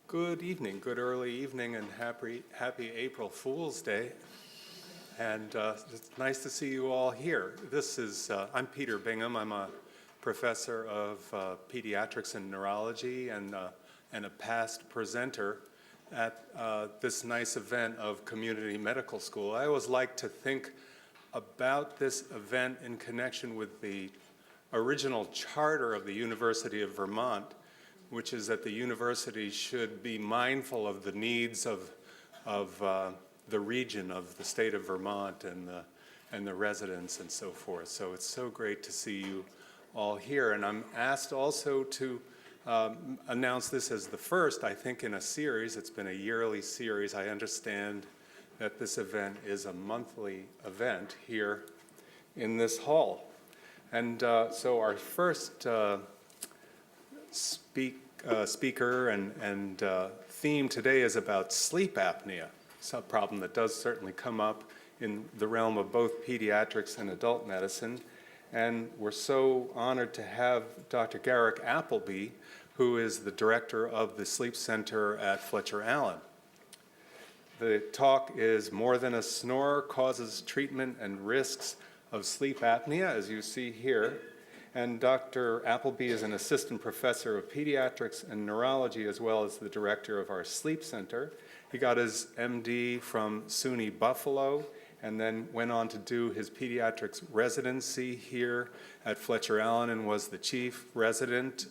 Good evening, good early evening, and happy April Fool's Day. And it's nice to see you all here. I'm Peter Bingham. I'm a professor of pediatrics and neurology and a past presenter at this nice event of Community Medical School. I always like to think about this event in connection with the original charter of the University of Vermont, which is that the university should be mindful of the needs of the region, of the state of Vermont and the residents and so forth. So it's so great to see you all here. And I'm asked also to announce this as the first, I think, in a series. It's been a yearly series. I understand that this event is a monthly event here in this hall. And so our first speaker and theme today is about sleep apnea. It's a problem that does certainly come up in the realm of both pediatrics and adult medicine. And we're so honored to have Dr. Garrick Appleby, who is the director of the Sleep Center at Fletcher Allen. The talk is More Than a Snore, Causes, Treatment, and Risks of Sleep Apnea, as you see here. And Dr. Appleby is an assistant professor of pediatrics and neurology, as well as the director of our sleep center. He got his MD from SUNY Buffalo, and then went on to do his pediatrics residency here at Fletcher Allen, and was the chief resident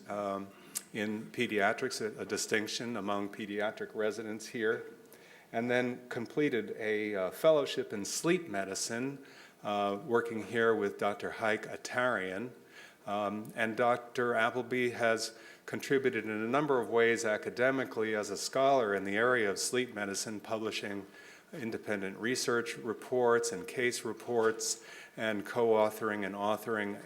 in pediatrics, a distinction among pediatric residents here. And then completed a fellowship in sleep medicine, working here with Dr. Haik Atarian. And Dr. Appleby has contributed in a number of ways academically as a scholar in the area of sleep medicine, publishing independent research reports and case reports, and co-authoring and authoring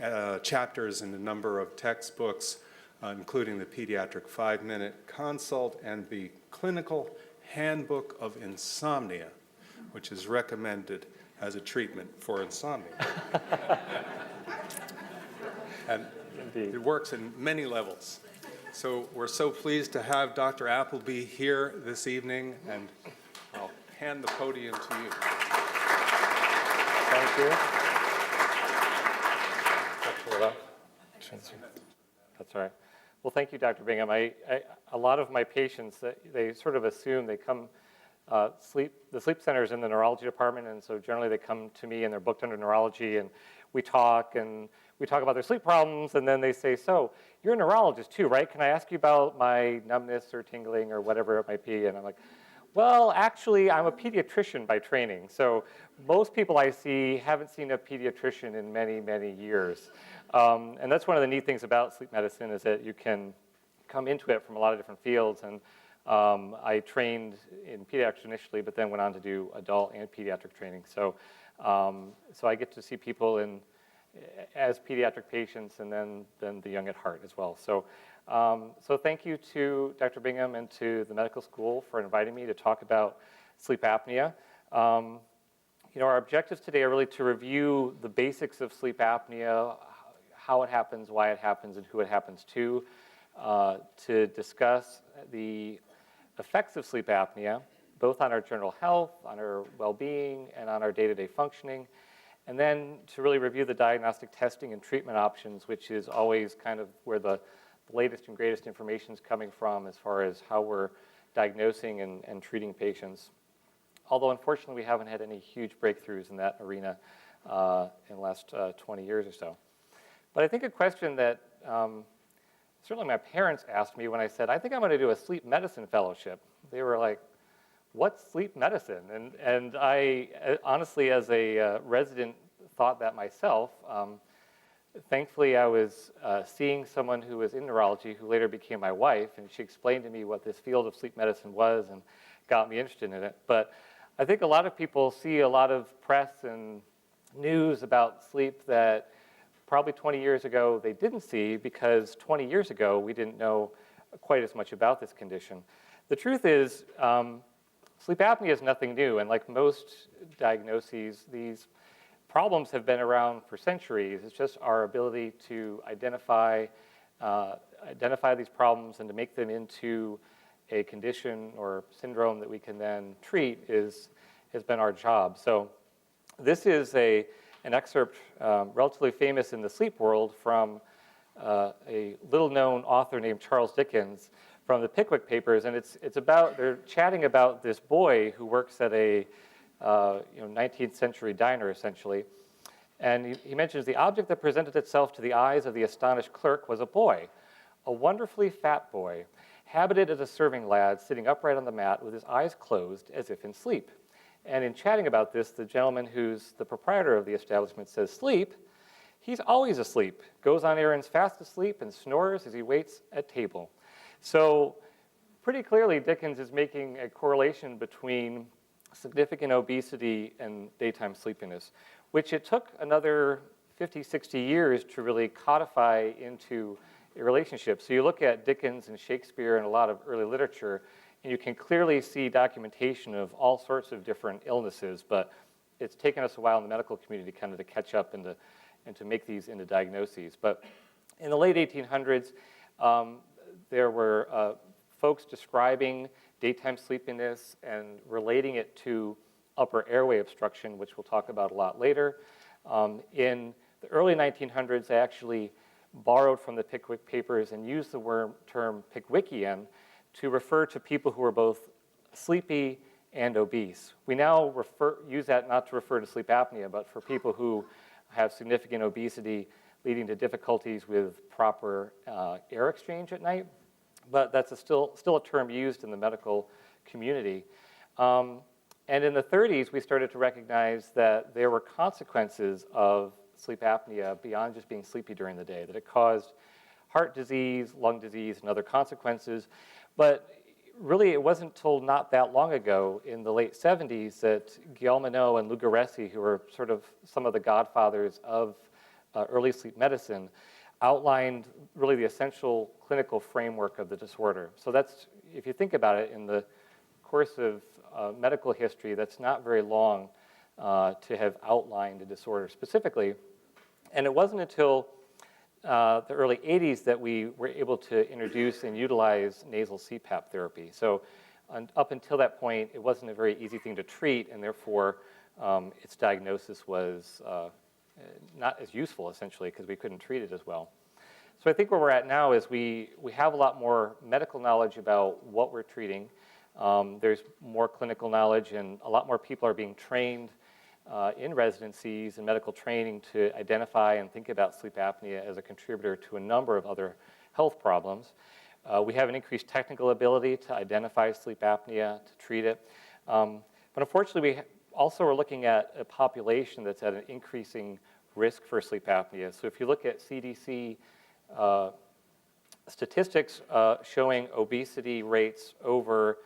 chapters in a number of textbooks, including the Pediatric 5-Minute Consult and the Clinical Handbook of Insomnia, which is recommended as a treatment for insomnia. And Indeed. It works in many levels. So we're so pleased to have Dr. Appleby here this evening, and I'll hand the podium to you. Thank you. That's all right. Well, thank you, Dr. Bingham. A lot of my patients, they sort of assume they come, the sleep center is in the neurology department, and so generally they come to me and they're booked under neurology, and we talk about their sleep problems, and then they say, so you're a neurologist too, right? Can I ask you about my numbness or tingling or whatever it might be? And I'm like, well, actually, I'm a pediatrician by training. So most people I see haven't seen a pediatrician in many, many years. And that's one of the neat things about sleep medicine, is that you can come into it from a lot of different fields. And I trained in pediatrics initially, but then went on to do adult and pediatric training. So I get to see people as pediatric patients, and then the young at heart as well. So thank you to Dr. Bingham and to the medical school for inviting me to talk about sleep apnea. Our objectives today are really to review the basics of sleep apnea, how it happens, why it happens, and who it happens to discuss the effects of sleep apnea, both on our general health, on our well-being, and on our day-to-day functioning. And then to really review the diagnostic testing and treatment options, which is always kind of where the latest and greatest information is coming from as far as how we're diagnosing and treating patients. Although, unfortunately, we haven't had any huge breakthroughs in that arena in the last 20 years or so. But I think a question that certainly my parents asked me when I said, I think I'm going to do a sleep medicine fellowship. They were like, what's sleep medicine? And I honestly, as a resident, thought that myself. Thankfully, I was seeing someone who was in neurology who later became my wife, and she explained to me what this field of sleep medicine was and got me interested in it. But I think a lot of people see a lot of press and news about sleep that probably 20 years ago they didn't see, because 20 years ago we didn't know quite as much about this condition. The truth is, sleep apnea is nothing new, and like most diagnoses, these problems have been around for centuries. It's just our ability to identify these problems and to make them into a condition or syndrome that we can then treat has been our job. So this is an excerpt relatively famous in the sleep world from a little-known author named Charles Dickens from the Pickwick Papers, and they're chatting about this boy who works at a 19th century diner, essentially. And he mentions the object that presented itself to the eyes of the astonished clerk was a boy, a wonderfully fat boy, habited as a serving lad, sitting upright on the mat with his eyes closed as if in sleep. And in chatting about this, the gentleman who's the proprietor of the establishment says, "Sleep? He's always asleep, goes on errands fast asleep, and snores as he waits at table." So pretty clearly, Dickens is making a correlation between significant obesity and daytime sleepiness, which it took another 50, 60 years to really codify into a relationship. So you look at Dickens and Shakespeare and a lot of early literature, and you can clearly see documentation of all sorts of different illnesses, but it's taken us a while in the medical community kind of to catch up and to make these into diagnoses. But in the late 1800s, there were folks describing daytime sleepiness and relating it to upper airway obstruction, which we'll talk about a lot later. In the early 1900s, I actually borrowed from the Pickwick Papers and used the term Pickwickian to refer to people who are both sleepy and obese. We now use that not to refer to sleep apnea, but for people who have significant obesity leading to difficulties with proper air exchange at night. But that's still a term used in the medical community. And in the 30s, we started to recognize that there were consequences of sleep apnea beyond just being sleepy during the day, that it caused heart disease, lung disease, and other consequences. But really, it wasn't until not that long ago, in the late 70s, that Guilleminot and Lugaressi, who were sort of some of the godfathers of early sleep medicine, outlined really the essential clinical framework of the disorder. So that's, if you think about it, in the course of medical history, that's not very long to have outlined a disorder specifically. And it wasn't until the early 80s that we were able to introduce and utilize nasal CPAP therapy. So up until that point, it wasn't a very easy thing to treat, and therefore its diagnosis was not as useful, essentially, because we couldn't treat it as well. So I think where we're at now is we have a lot more medical knowledge about what we're treating. There's more clinical knowledge, and a lot more people are being trained in residencies and medical training to identify and think about sleep apnea as a contributor to a number of other health problems. We have an increased technical ability to identify sleep apnea, to treat it. But unfortunately, we also are looking at a population that's at an increasing risk for sleep apnea. So if you look at CDC statistics showing obesity rates over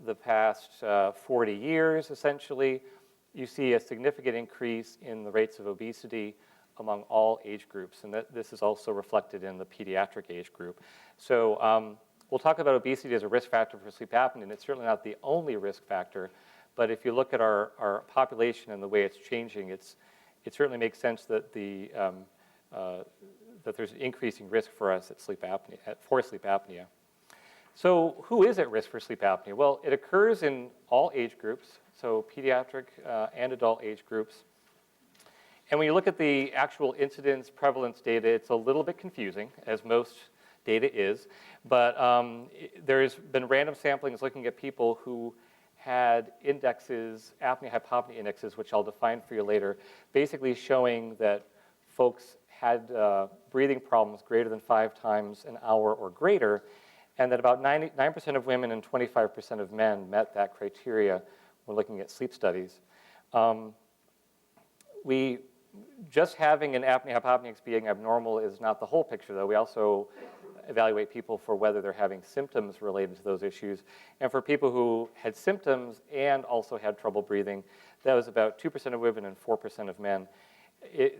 the past 40 years, essentially, you see a significant increase in the rates of obesity among all age groups, and this is also reflected in the pediatric age group. So we'll talk about obesity as a risk factor for sleep apnea, and it's certainly not the only risk factor, but if you look at our population and the way it's changing, it certainly makes sense that that there's an increasing risk for us at sleep apnea. So who is at risk for sleep apnea? Well, it occurs in all age groups, so pediatric and adult age groups. And when you look at the actual incidence prevalence data, it's a little bit confusing, as most data is. But there's been random samplings looking at people who had indexes, apnea hypopnea indexes, which I'll define for you later, basically showing that folks had breathing problems greater than 5 times an hour or greater, and that about 99% of women and 25% of men met that criteria when looking at sleep studies. Just having an apnea hypopnea being abnormal is not the whole picture, though. We also evaluate people for whether they're having symptoms related to those issues. And for people who had symptoms and also had trouble breathing, that was about 2% of women and 4% of men.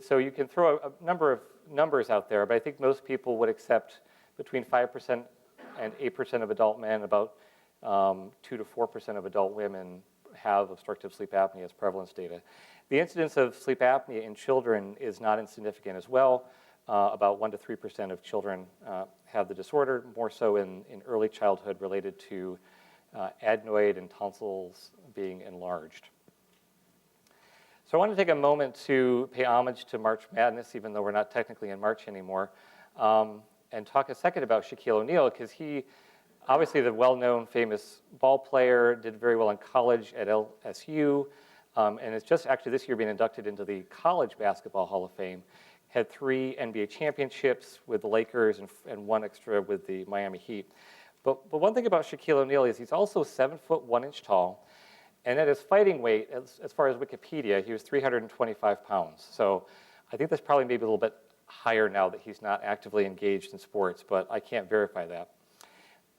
So you can throw a number of numbers out there, but I think most people would accept between 5% and 8% of adult men, about 2 to 4% of adult women have obstructive sleep apnea as prevalence data. The incidence of sleep apnea in children is not insignificant as well. about 1 to 3% of children have the disorder, more so in early childhood related to adenoid and tonsils being enlarged. So I want to take a moment to pay homage to March Madness, even though we're not technically in March anymore, and talk a second about Shaquille O'Neal, because he, obviously the well-known famous ball player, did very well in college at LSU, and is just actually this year being inducted into the College Basketball Hall of Fame. Had 3 NBA championships with the Lakers and 1 extra with the Miami Heat. But one thing about Shaquille O'Neal is he's also 7 foot 1 inch tall, and at his fighting weight, as far as Wikipedia, he was 325 pounds. So I think that's probably maybe a little bit higher now that he's not actively engaged in sports, but I can't verify that.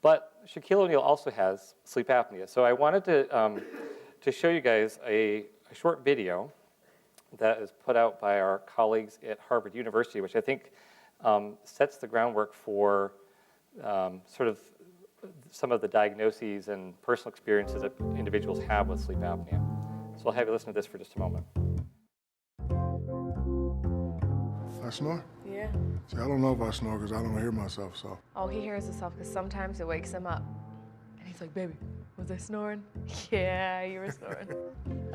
But Shaquille O'Neal also has sleep apnea. So I wanted to show you guys a short video that is put out by our colleagues at Harvard University, which I think sets the groundwork for sort of some of the diagnoses and personal experiences that individuals have with sleep apnea. So I'll have you listen to this for just a moment. I snore? Yeah. See, I don't know if I snore because I don't hear myself, so. Oh, he hears himself because sometimes it wakes him up. And he's like, baby, was I snoring? Yeah, you were snoring.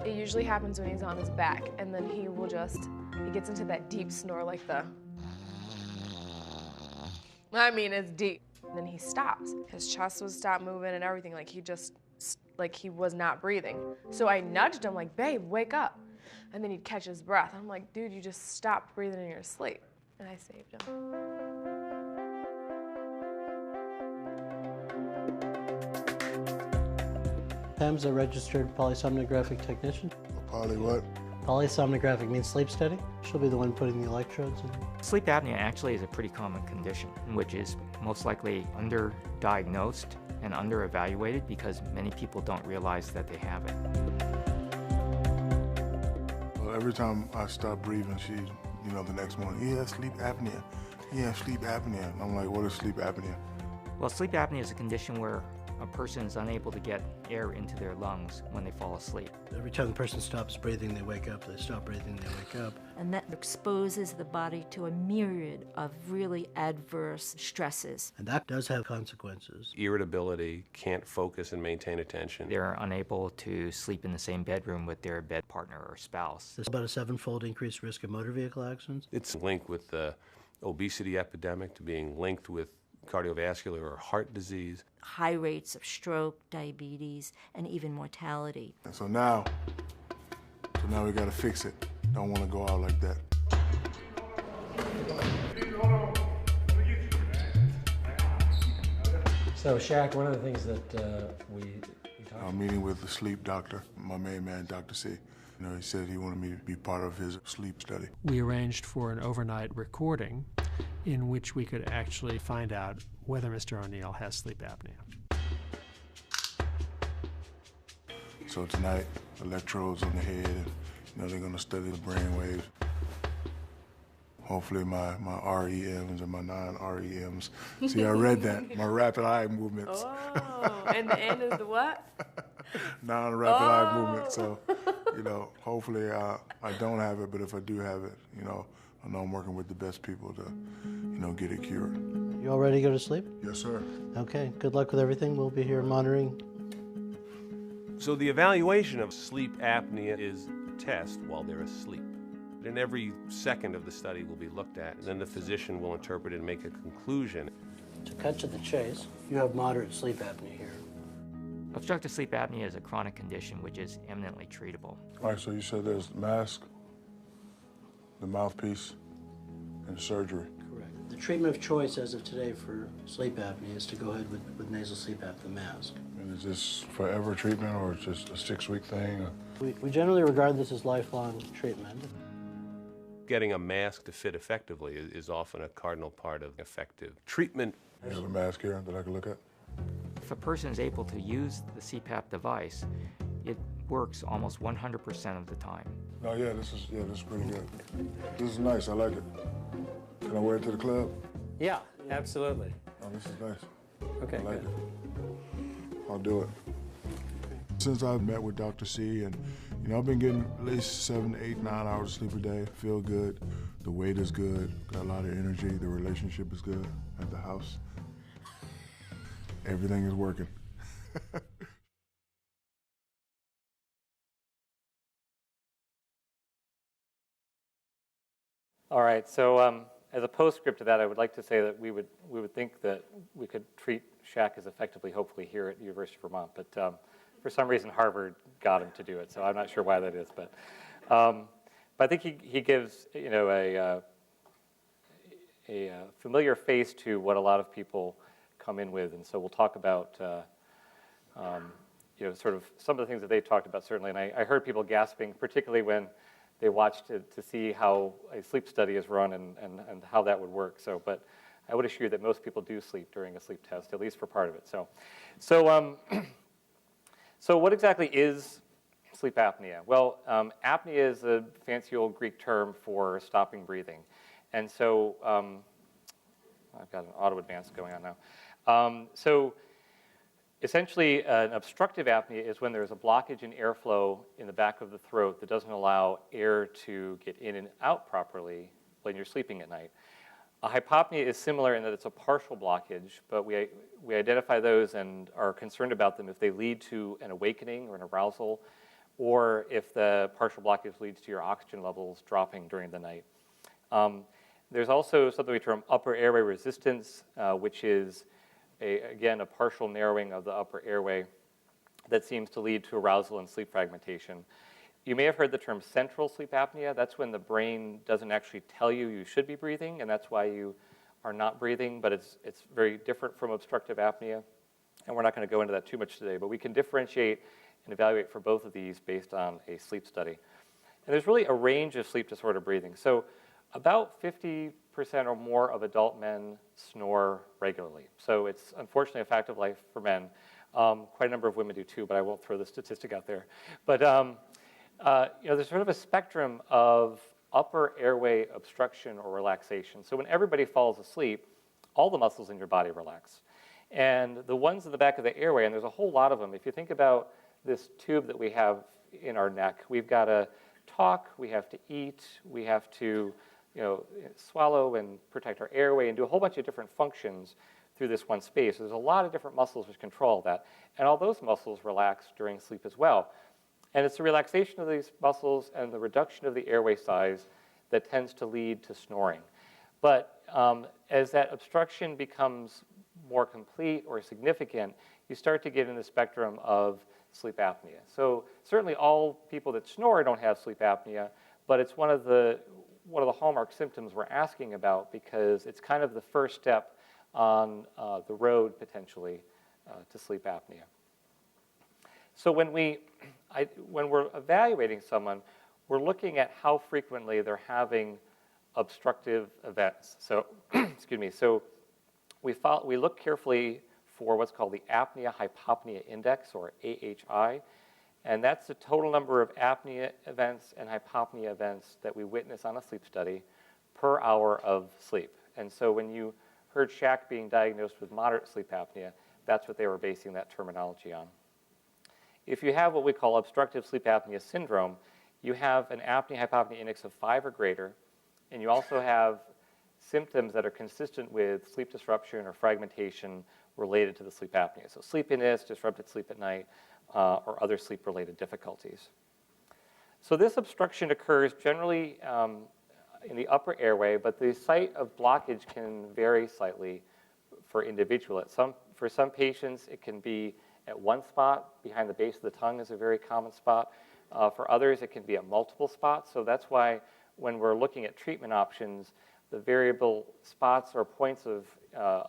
It usually happens when he's on his back, and then he gets into that deep snore like it's deep. And then he stops. His chest would stop moving and everything, like he was not breathing. So I nudged him like, babe, wake up. And then he'd catch his breath. I'm like, dude, you just stopped breathing in your sleep. And I saved him. Pam's a registered polysomnographic technician. Poly what? Polysomnographic means sleep study. She'll be the one putting the electrodes in. Sleep apnea actually is a pretty common condition, which is most likely underdiagnosed and underevaluated because many people don't realize that they have it. Well, every time I stop breathing, she, the next morning, yeah, sleep apnea. Yeah, sleep apnea. And I'm like, what is sleep apnea? Well, sleep apnea is a condition where a person is unable to get air into their lungs when they fall asleep. Every time the person stops breathing, they wake up. They stop breathing, they wake up. And that exposes the body to a myriad of really adverse stresses. And that does have consequences. Irritability, can't focus and maintain attention. They're unable to sleep in the same bedroom with their bed partner or spouse. There's about a 7-fold increased risk of motor vehicle accidents. It's linked with the obesity epidemic, to being linked with cardiovascular or heart disease. High rates of stroke, diabetes, and even mortality. And so now we got to fix it. Don't want to go out like that. So, Shaq, one of the things that we talked I'm meeting with the sleep doctor, my main man, Dr. C. He said he wanted me to be part of his sleep study. We arranged for an overnight recording in which we could actually find out whether Mr. O'Neal has sleep apnea. So tonight, electrodes on the head, and they're going to study the brain waves. Hopefully my REMs and my non-REMs. See, I read that, my rapid eye movements. Oh, and the end is the what? Non-rapid eye movement. So, hopefully I don't have it, but if I do have it, I know I'm working with the best people to, get it cured. You all ready to go to sleep? Yes, sir. Okay, good luck with everything. We'll be here monitoring. So the evaluation of sleep apnea is a test while they're asleep. And every second of the study will be looked at, and then the physician will interpret it and make a conclusion. To cut to the chase, you have moderate sleep apnea here. Obstructive sleep apnea is a chronic condition which is eminently treatable. All right, so you said there's mask, the mouthpiece, and surgery. Correct. The treatment of choice as of today for sleep apnea is to go ahead with nasal CPAP, the mask. And is this forever treatment or just a 6-week thing? We generally regard this as lifelong treatment. Getting a mask to fit effectively is often a cardinal part of effective treatment. You have a mask here that I can look at? If a person is able to use the CPAP device, it works almost 100% of the time. Oh yeah, this is pretty good. This is nice, I like it. Can I wear it to the club? Yeah, absolutely. Oh, this is nice. Okay, I like good. it. I'll do it. Since I've met with Dr. C and, You know, I've been getting at least 7, 8, 9 hours of sleep a day. Feel good. The weight is good. Got a lot of energy. The relationship is good at the house. Everything is working. All right, so as a postscript to that, I would like to say that we would think that we could treat Shaq as effectively, hopefully, here at the University of Vermont, but for some reason Harvard got him to do it, so I'm not sure why that is, but I think he gives, you know, a familiar face to what a lot of people come in with, and so we'll talk about you know, sort of some of the things that they've talked about, certainly, and I heard people gasping, particularly when they watched to see how a sleep study is run and how that would work. So, but I would assure you that most people do sleep during a sleep test, at least for part of it. So what exactly is sleep apnea? Well, apnea is a fancy old Greek term for stopping breathing. And so I've got an auto advance going on now. So essentially, an obstructive apnea is when there's a blockage in airflow in the back of the throat that doesn't allow air to get in and out properly when you're sleeping at night. A hypopnea is similar in that it's a partial blockage, but we identify those and are concerned about them if they lead to an awakening or an arousal, or if the partial blockage leads to your oxygen levels dropping during the night. There's also something we term upper airway resistance, which is again, a partial narrowing of the upper airway that seems to lead to arousal and sleep fragmentation. You may have heard the term central sleep apnea. That's when the brain doesn't actually tell you you should be breathing, and that's why you are not breathing, but it's very different from obstructive apnea. And we're not going to go into that too much today, but we can differentiate and evaluate for both of these based on a sleep study. And there's really a range of sleep disorder breathing. So about 50% or more of adult men snore regularly. So it's unfortunately a fact of life for men. Quite a number of women do too, but I won't throw the statistic out there. But you know, there's sort of a spectrum of upper airway obstruction or relaxation. So when everybody falls asleep, all the muscles in your body relax. And the ones in the back of the airway, and there's a whole lot of them. If you think about this tube that we have in our neck, we've got to talk, we have to eat, we have to swallow and protect our airway and do a whole bunch of different functions through this one space. There's a lot of different muscles which control that. And all those muscles relax during sleep as well. And it's the relaxation of these muscles and the reduction of the airway size that tends to lead to snoring. But as that obstruction becomes more complete or significant, you start to get in the spectrum of sleep apnea. So certainly all people that snore don't have sleep apnea, but it's one of the hallmark symptoms we're asking about because it's kind of the first step on the road potentially to sleep apnea. So when we're evaluating someone, we're looking at how frequently they're having obstructive events. So, excuse me. So we look carefully for what's called the Apnea Hypopnea Index, or AHI, and that's the total number of apnea events and hypopnea events that we witness on a sleep study per hour of sleep. And so when you heard Shaq being diagnosed with moderate sleep apnea, that's what they were basing that terminology on. If you have what we call obstructive sleep apnea syndrome, you have an apnea hypopnea index of 5 or greater, and you also have symptoms that are consistent with sleep disruption or fragmentation related to the sleep apnea. So sleepiness, disrupted sleep at night, or other sleep-related difficulties. So this obstruction occurs generally in the upper airway, but the site of blockage can vary slightly for individual. For some patients, it can be at one spot. Behind the base of the tongue is a very common spot. For others, it can be at multiple spots. So that's why when we're looking at treatment options, the variable spots or points of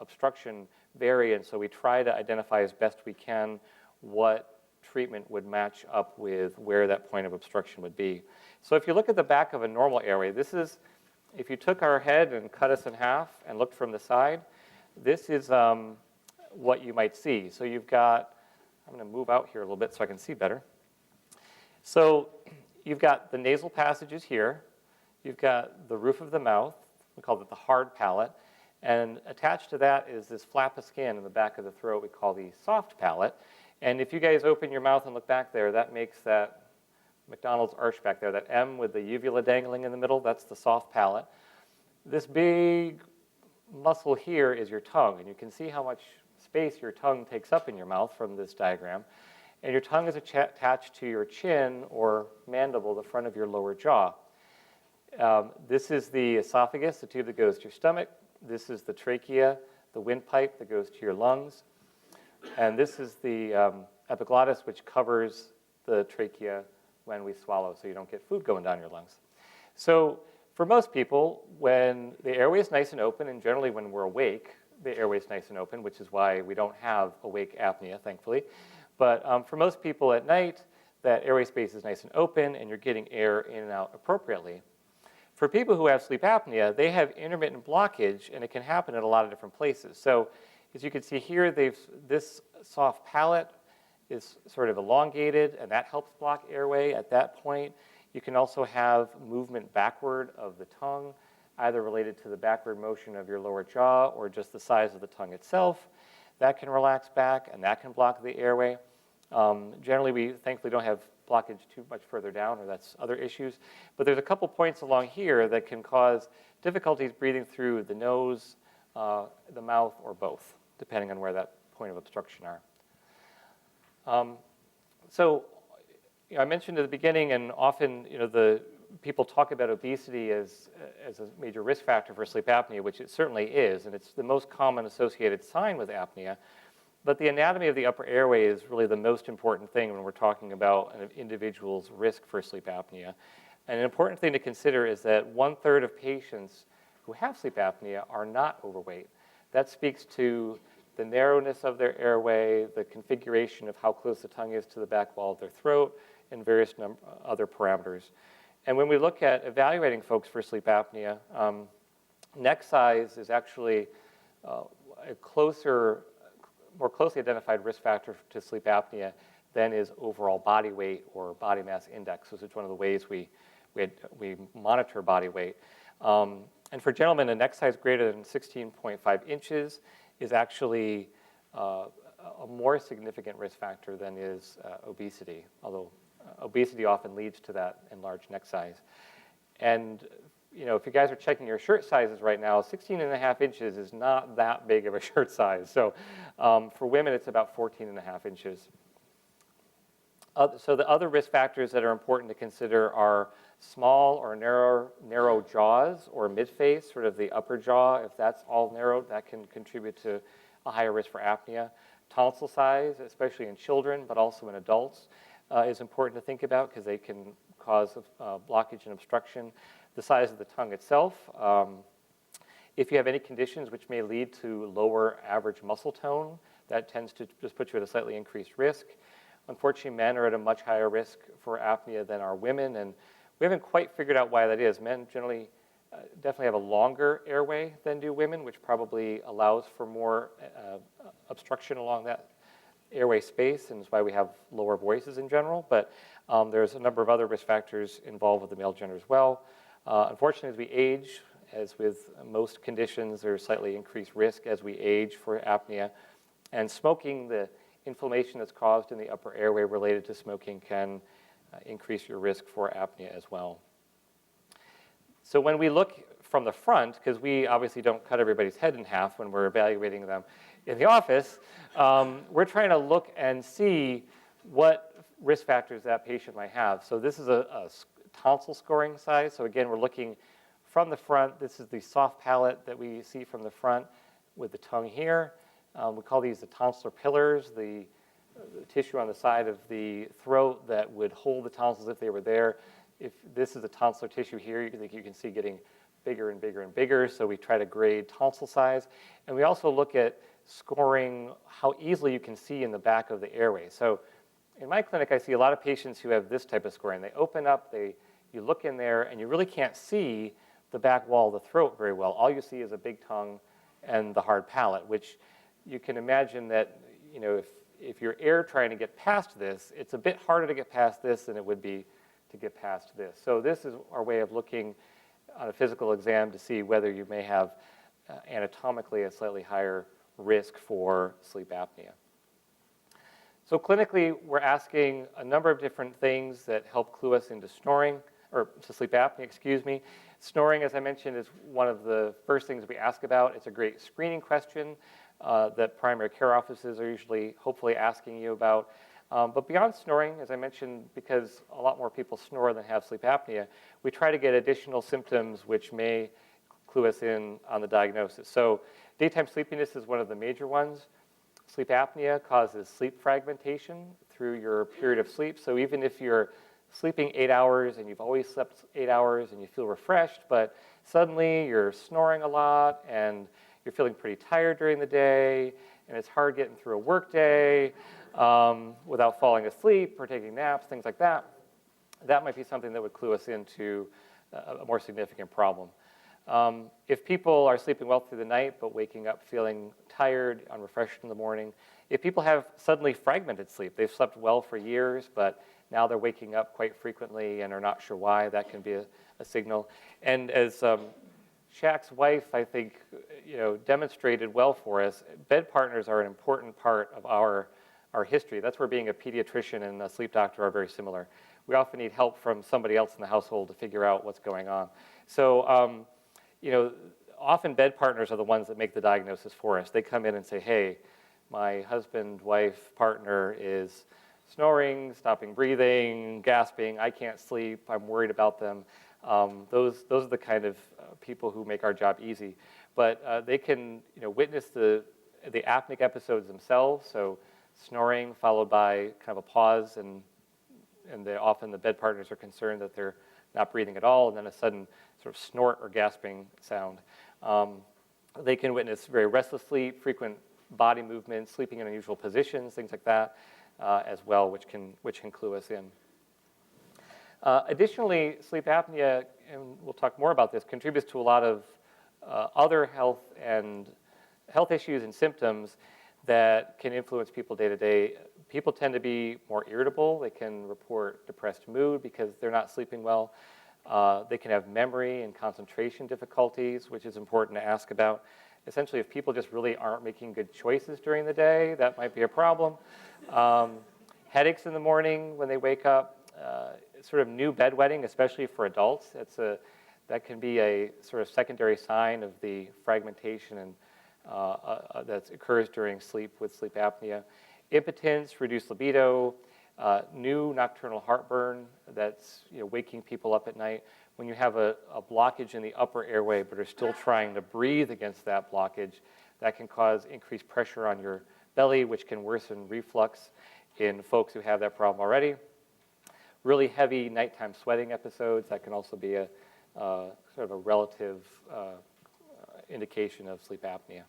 obstruction vary, and so we try to identify as best we can what treatment would match up with where that point of obstruction would be. So if you look at the back of a normal airway, this is, if you took our head and cut us in half and looked from the side, this is what you might see. So you've got, I'm going to move out here a little bit so I can see better. So you've got the nasal passages here. You've got the roof of the mouth. We call it the hard palate. And attached to that is this flap of skin in the back of the throat we call the soft palate. And if you guys open your mouth and look back there, that makes that McDonald's arch back there, that M with the uvula dangling in the middle, that's the soft palate. This big muscle here is your tongue, and you can see how much space your tongue takes up in your mouth from this diagram. And your tongue is attached to your chin or mandible, the front of your lower jaw. This is the esophagus, the tube that goes to your stomach. This is the trachea, the windpipe that goes to your lungs. And this is the epiglottis, which covers the trachea when we swallow, so you don't get food going down your lungs. So for most people, when the airway is nice and open, and generally when we're awake, the airway is nice and open, which is why we don't have awake apnea, thankfully. But for most people at night, that airway space is nice and open, and you're getting air in and out appropriately. For people who have sleep apnea, they have intermittent blockage, and it can happen at a lot of different places. So as you can see here, this soft palate is sort of elongated, and that helps block airway at that point. You can also have movement backward of the tongue, either related to the backward motion of your lower jaw or just the size of the tongue itself. That can relax back, and that can block the airway. Generally, we thankfully don't have blockage too much further down, or that's other issues. But there's a couple points along here that can cause difficulties breathing through the nose, the mouth, or both, depending on where that point of obstruction are. So I mentioned at the beginning, and often the people talk about obesity as a major risk factor for sleep apnea, which it certainly is, and it's the most common associated sign with apnea. But the anatomy of the upper airway is really the most important thing when we're talking about an individual's risk for sleep apnea. And an important thing to consider is that 1/3 of patients who have sleep apnea are not overweight. That speaks to the narrowness of their airway, the configuration of how close the tongue is to the back wall of their throat, and various other parameters. And when we look at evaluating folks for sleep apnea, neck size is actually a more closely identified risk factor to sleep apnea than is overall body weight or body mass index. This is one of the ways we monitor body weight. And for gentlemen, a neck size greater than 16.5 inches is actually a more significant risk factor than is obesity, although obesity often leads to that enlarged neck size. And if you guys are checking your shirt sizes right now, 16.5 inches is not that big of a shirt size. So for women, it's about 14.5 inches. So the other risk factors that are important to consider are small or narrow jaws or midface, sort of the upper jaw. If that's all narrowed, that can contribute to a higher risk for apnea. Tonsil size, especially in children, but also in adults, is important to think about because they can cause blockage and obstruction. The size of the tongue itself. If you have any conditions which may lead to lower average muscle tone, that tends to just put you at a slightly increased risk. Unfortunately, men are at a much higher risk for apnea than are women, and we haven't quite figured out why that is. Men generally definitely have a longer airway than do women, which probably allows for more obstruction along that airway space, and is why we have lower voices in general. But there's a number of other risk factors involved with the male gender as well. Unfortunately, as we age, as with most conditions, there's slightly increased risk as we age for apnea. And smoking, the inflammation that's caused in the upper airway related to smoking can increase your risk for apnea as well. So when we look from the front, because we obviously don't cut everybody's head in half when we're evaluating them in the office, we're trying to look and see what risk factors that patient might have. So this is a tonsil scoring size. So again, we're looking from the front. This is the soft palate that we see from the front with the tongue here. We call these the tonsillar pillars, the tissue on the side of the throat that would hold the tonsils if they were there. If this is the tonsillar tissue here, you can see getting bigger and bigger and bigger. So we try to grade tonsil size. And we also look at scoring how easily you can see in the back of the airway. So in my clinic, I see a lot of patients who have this type of scoring. They open up, you look in there, and you really can't see the back wall of the throat very well. All you see is a big tongue and the hard palate, which you can imagine that if you're air trying to get past this, it's a bit harder to get past this than it would be to get past this. So this is our way of looking on a physical exam to see whether you may have anatomically a slightly higher risk for sleep apnea. So clinically, we're asking a number of different things that help clue us into snoring, or to sleep apnea, excuse me. Snoring, as I mentioned, is one of the first things we ask about. It's a great screening question that primary care offices are usually, hopefully, asking you about. But beyond snoring, as I mentioned, because a lot more people snore than have sleep apnea, we try to get additional symptoms which may clue us in on the diagnosis. So daytime sleepiness is one of the major ones. Sleep apnea causes sleep fragmentation through your period of sleep. So even if you're sleeping 8 hours and you've always slept 8 hours and you feel refreshed, but suddenly you're snoring a lot and you're feeling pretty tired during the day and it's hard getting through a work day without falling asleep or taking naps, things like that, that might be something that would clue us into a more significant problem. If people are sleeping well through the night but waking up feeling tired, unrefreshed in the morning, if people have suddenly fragmented sleep, they've slept well for years, but now they're waking up quite frequently and are not sure why, that can be a signal. And as Shaq's wife, I think, demonstrated well for us, bed partners are an important part of our history. That's where being a pediatrician and a sleep doctor are very similar. We often need help from somebody else in the household to figure out what's going on. So, often bed partners are the ones that make the diagnosis for us. They come in and say, hey, my husband, wife, partner is snoring, stopping breathing, gasping, I can't sleep, I'm worried about them. Those are the kind of people who make our job easy. But they can witness the apneic episodes themselves, so snoring followed by kind of a pause, and often the bed partners are concerned that they're not breathing at all, and then a sudden sort of snort or gasping sound. They can witness very restless sleep, frequent body movements, sleeping in unusual positions, things like that as well, which can clue us in. Additionally, sleep apnea, and we'll talk more about this, contributes to a lot of other health issues and symptoms that can influence people day to day. People tend to be more irritable. They can report depressed mood because they're not sleeping well. They can have memory and concentration difficulties, which is important to ask about. Essentially, if people just really aren't making good choices during the day, that might be a problem. Headaches in the morning when they wake up, sort of new bedwetting, especially for adults. That can be a sort of secondary sign of the fragmentation and that occurs during sleep with sleep apnea. Impotence, reduced libido, new nocturnal heartburn that's waking people up at night. When you have a blockage in the upper airway but are still trying to breathe against that blockage, that can cause increased pressure on your belly, which can worsen reflux in folks who have that problem already. Really heavy nighttime sweating episodes, that can also be a sort of a relative indication of sleep apnea.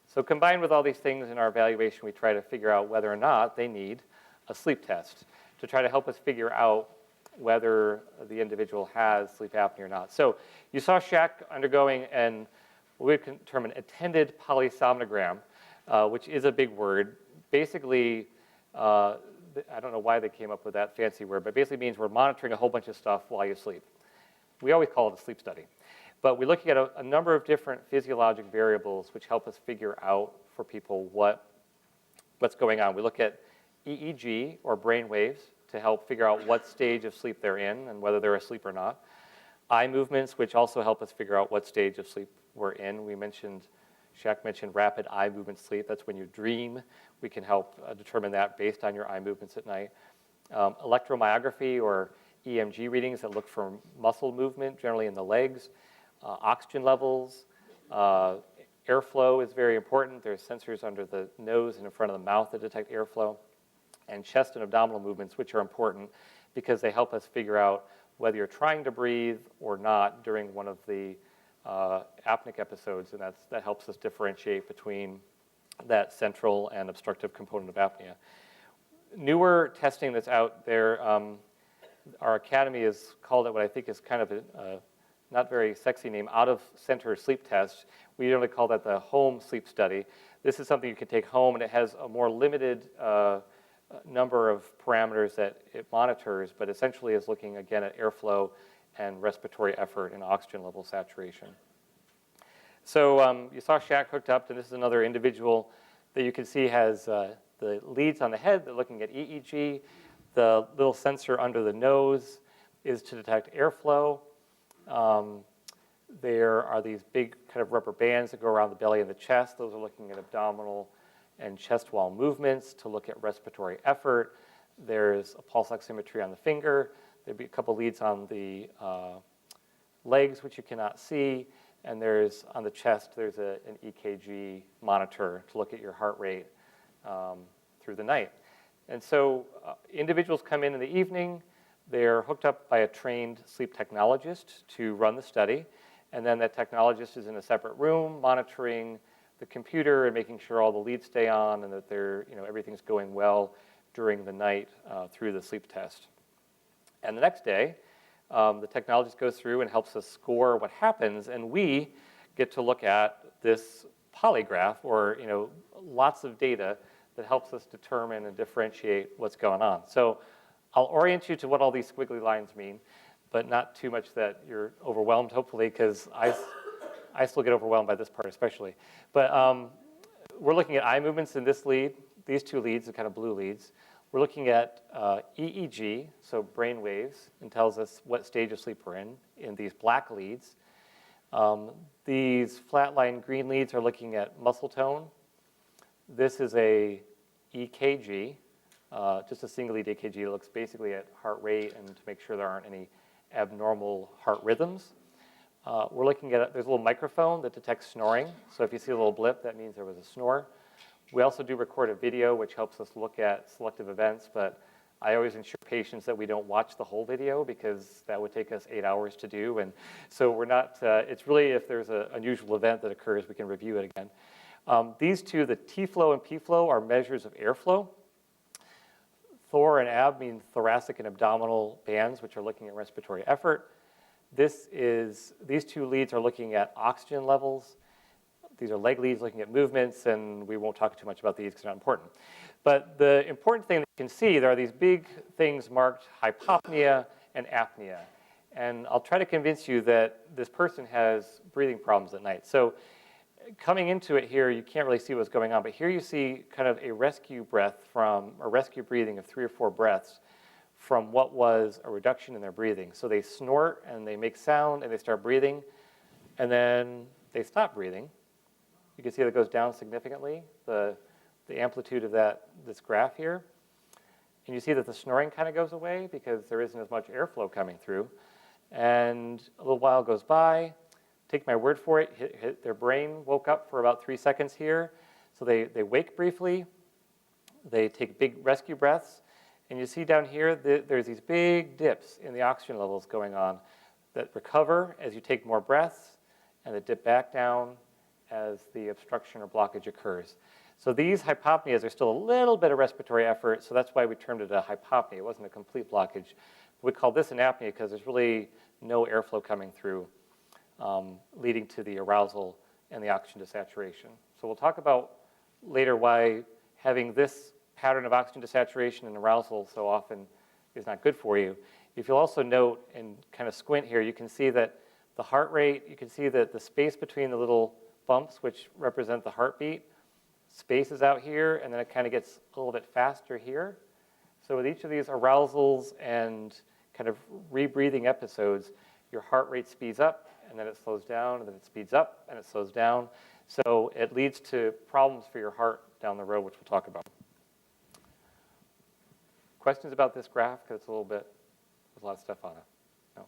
So combined with all these things in our evaluation, we try to figure out whether or not they need a sleep test to try to help us figure out whether the individual has sleep apnea or not. So you saw Shaq undergoing what we can term an attended polysomnogram, which is a big word. Basically, I don't know why they came up with that fancy word, but basically means we're monitoring a whole bunch of stuff while you sleep. We always call it a sleep study. But we're looking at a number of different physiologic variables which help us figure out for people what's going on. We look at EEG, or brain waves, to help figure out what stage of sleep they're in and whether they're asleep or not. Eye movements, which also help us figure out what stage of sleep we're in. Shaq mentioned rapid eye movement sleep. That's when you dream. We can help determine that based on your eye movements at night. Electromyography, or EMG readings that look for muscle movement, generally in the legs. Oxygen levels. Airflow is very important. There's sensors under the nose and in front of the mouth that detect airflow. And chest and abdominal movements, which are important because they help us figure out whether you're trying to breathe or not during one of the apneic episodes, and that helps us differentiate between that central and obstructive component of apnea. Newer testing that's out there, our academy has called it what I think is kind of a not very sexy name, out-of-center sleep test. We generally call that the home sleep study. This is something you can take home, and it has a more limited number of parameters that it monitors, but essentially is looking again at airflow and respiratory effort and oxygen level saturation. So you saw Shaq hooked up, and this is another individual that you can see has the leads on the head, they're looking at EEG. The little sensor under the nose is to detect airflow. There are these big kind of rubber bands that go around the belly and the chest. Those are looking at abdominal and chest wall movements to look at respiratory effort. There's a pulse oximetry on the finger. There'd be a couple leads on the legs, which you cannot see. And there's, on the chest, there's an EKG monitor to look at your heart rate through the night. And so individuals come in the evening. They're hooked up by a trained sleep technologist to run the study. And then that technologist is in a separate room monitoring the computer and making sure all the leads stay on and that everything's going well during the night through the sleep test. And the next day, the technologist goes through and helps us score what happens, and we get to look at this polygraph, or lots of data that helps us determine and differentiate what's going on. So I'll orient you to what all these squiggly lines mean, but not too much that you're overwhelmed, hopefully, because I still get overwhelmed by this part especially. But we're looking at eye movements in this lead. These two leads are kind of blue leads. We're looking at EEG, so brain waves, and tells us what stage of sleep we're in these black leads. These flatline green leads are looking at muscle tone. This is a EKG, just a single lead EKG. It looks basically at heart rate and to make sure there aren't any abnormal heart rhythms. We're looking at, there's a little microphone that detects snoring. So if you see a little blip, that means there was a snore. We also do record a video, which helps us look at selective events, but I always ensure patients that we don't watch the whole video because that would take us 8 hours to do. And so we're not, it's really if there's an unusual event that occurs, we can review it again. These two, the T-flow and P-flow, are measures of airflow. Thor and ab mean thoracic and abdominal bands, which are looking at respiratory effort. These two leads are looking at oxygen levels. These are leg leads looking at movements, and we won't talk too much about these because they're not important. But the important thing that you can see, there are these big things marked hypopnea and apnea. And I'll try to convince you that this person has breathing problems at night. So coming into it here, you can't really see what's going on, but here you see kind of a rescue breathing of 3 or 4 breaths from what was a reduction in their breathing. So they snort and they make sound and they start breathing, and then they stop breathing. You can see that it goes down significantly, the amplitude of this graph here. And you see that the snoring kind of goes away because there isn't as much airflow coming through. And a little while goes by. Take my word for it, their brain woke up for about 3 seconds here. So they wake briefly. They take big rescue breaths. And you see down here, there's these big dips in the oxygen levels going on that recover as you take more breaths, and they dip back down as the obstruction or blockage occurs. So these hypopneas are still a little bit of respiratory effort, so that's why we termed it a hypopnea. It wasn't a complete blockage. We call this an apnea because there's really no airflow coming through, leading to the arousal and the oxygen desaturation. So we'll talk about later why having this pattern of oxygen desaturation and arousal so often is not good for you. If you'll also note and kind of squint here, you can see that the heart rate, you can see that the space between the little bumps, which represent the heartbeat, spaces out here, and then it kind of gets a little bit faster here. So with each of these arousals and kind of rebreathing episodes, your heart rate speeds up, and then it slows down, and then it speeds up, and it slows down. So it leads to problems for your heart down the road, which we'll talk about. Questions about this graph? Because it's there's a lot of stuff on it. No.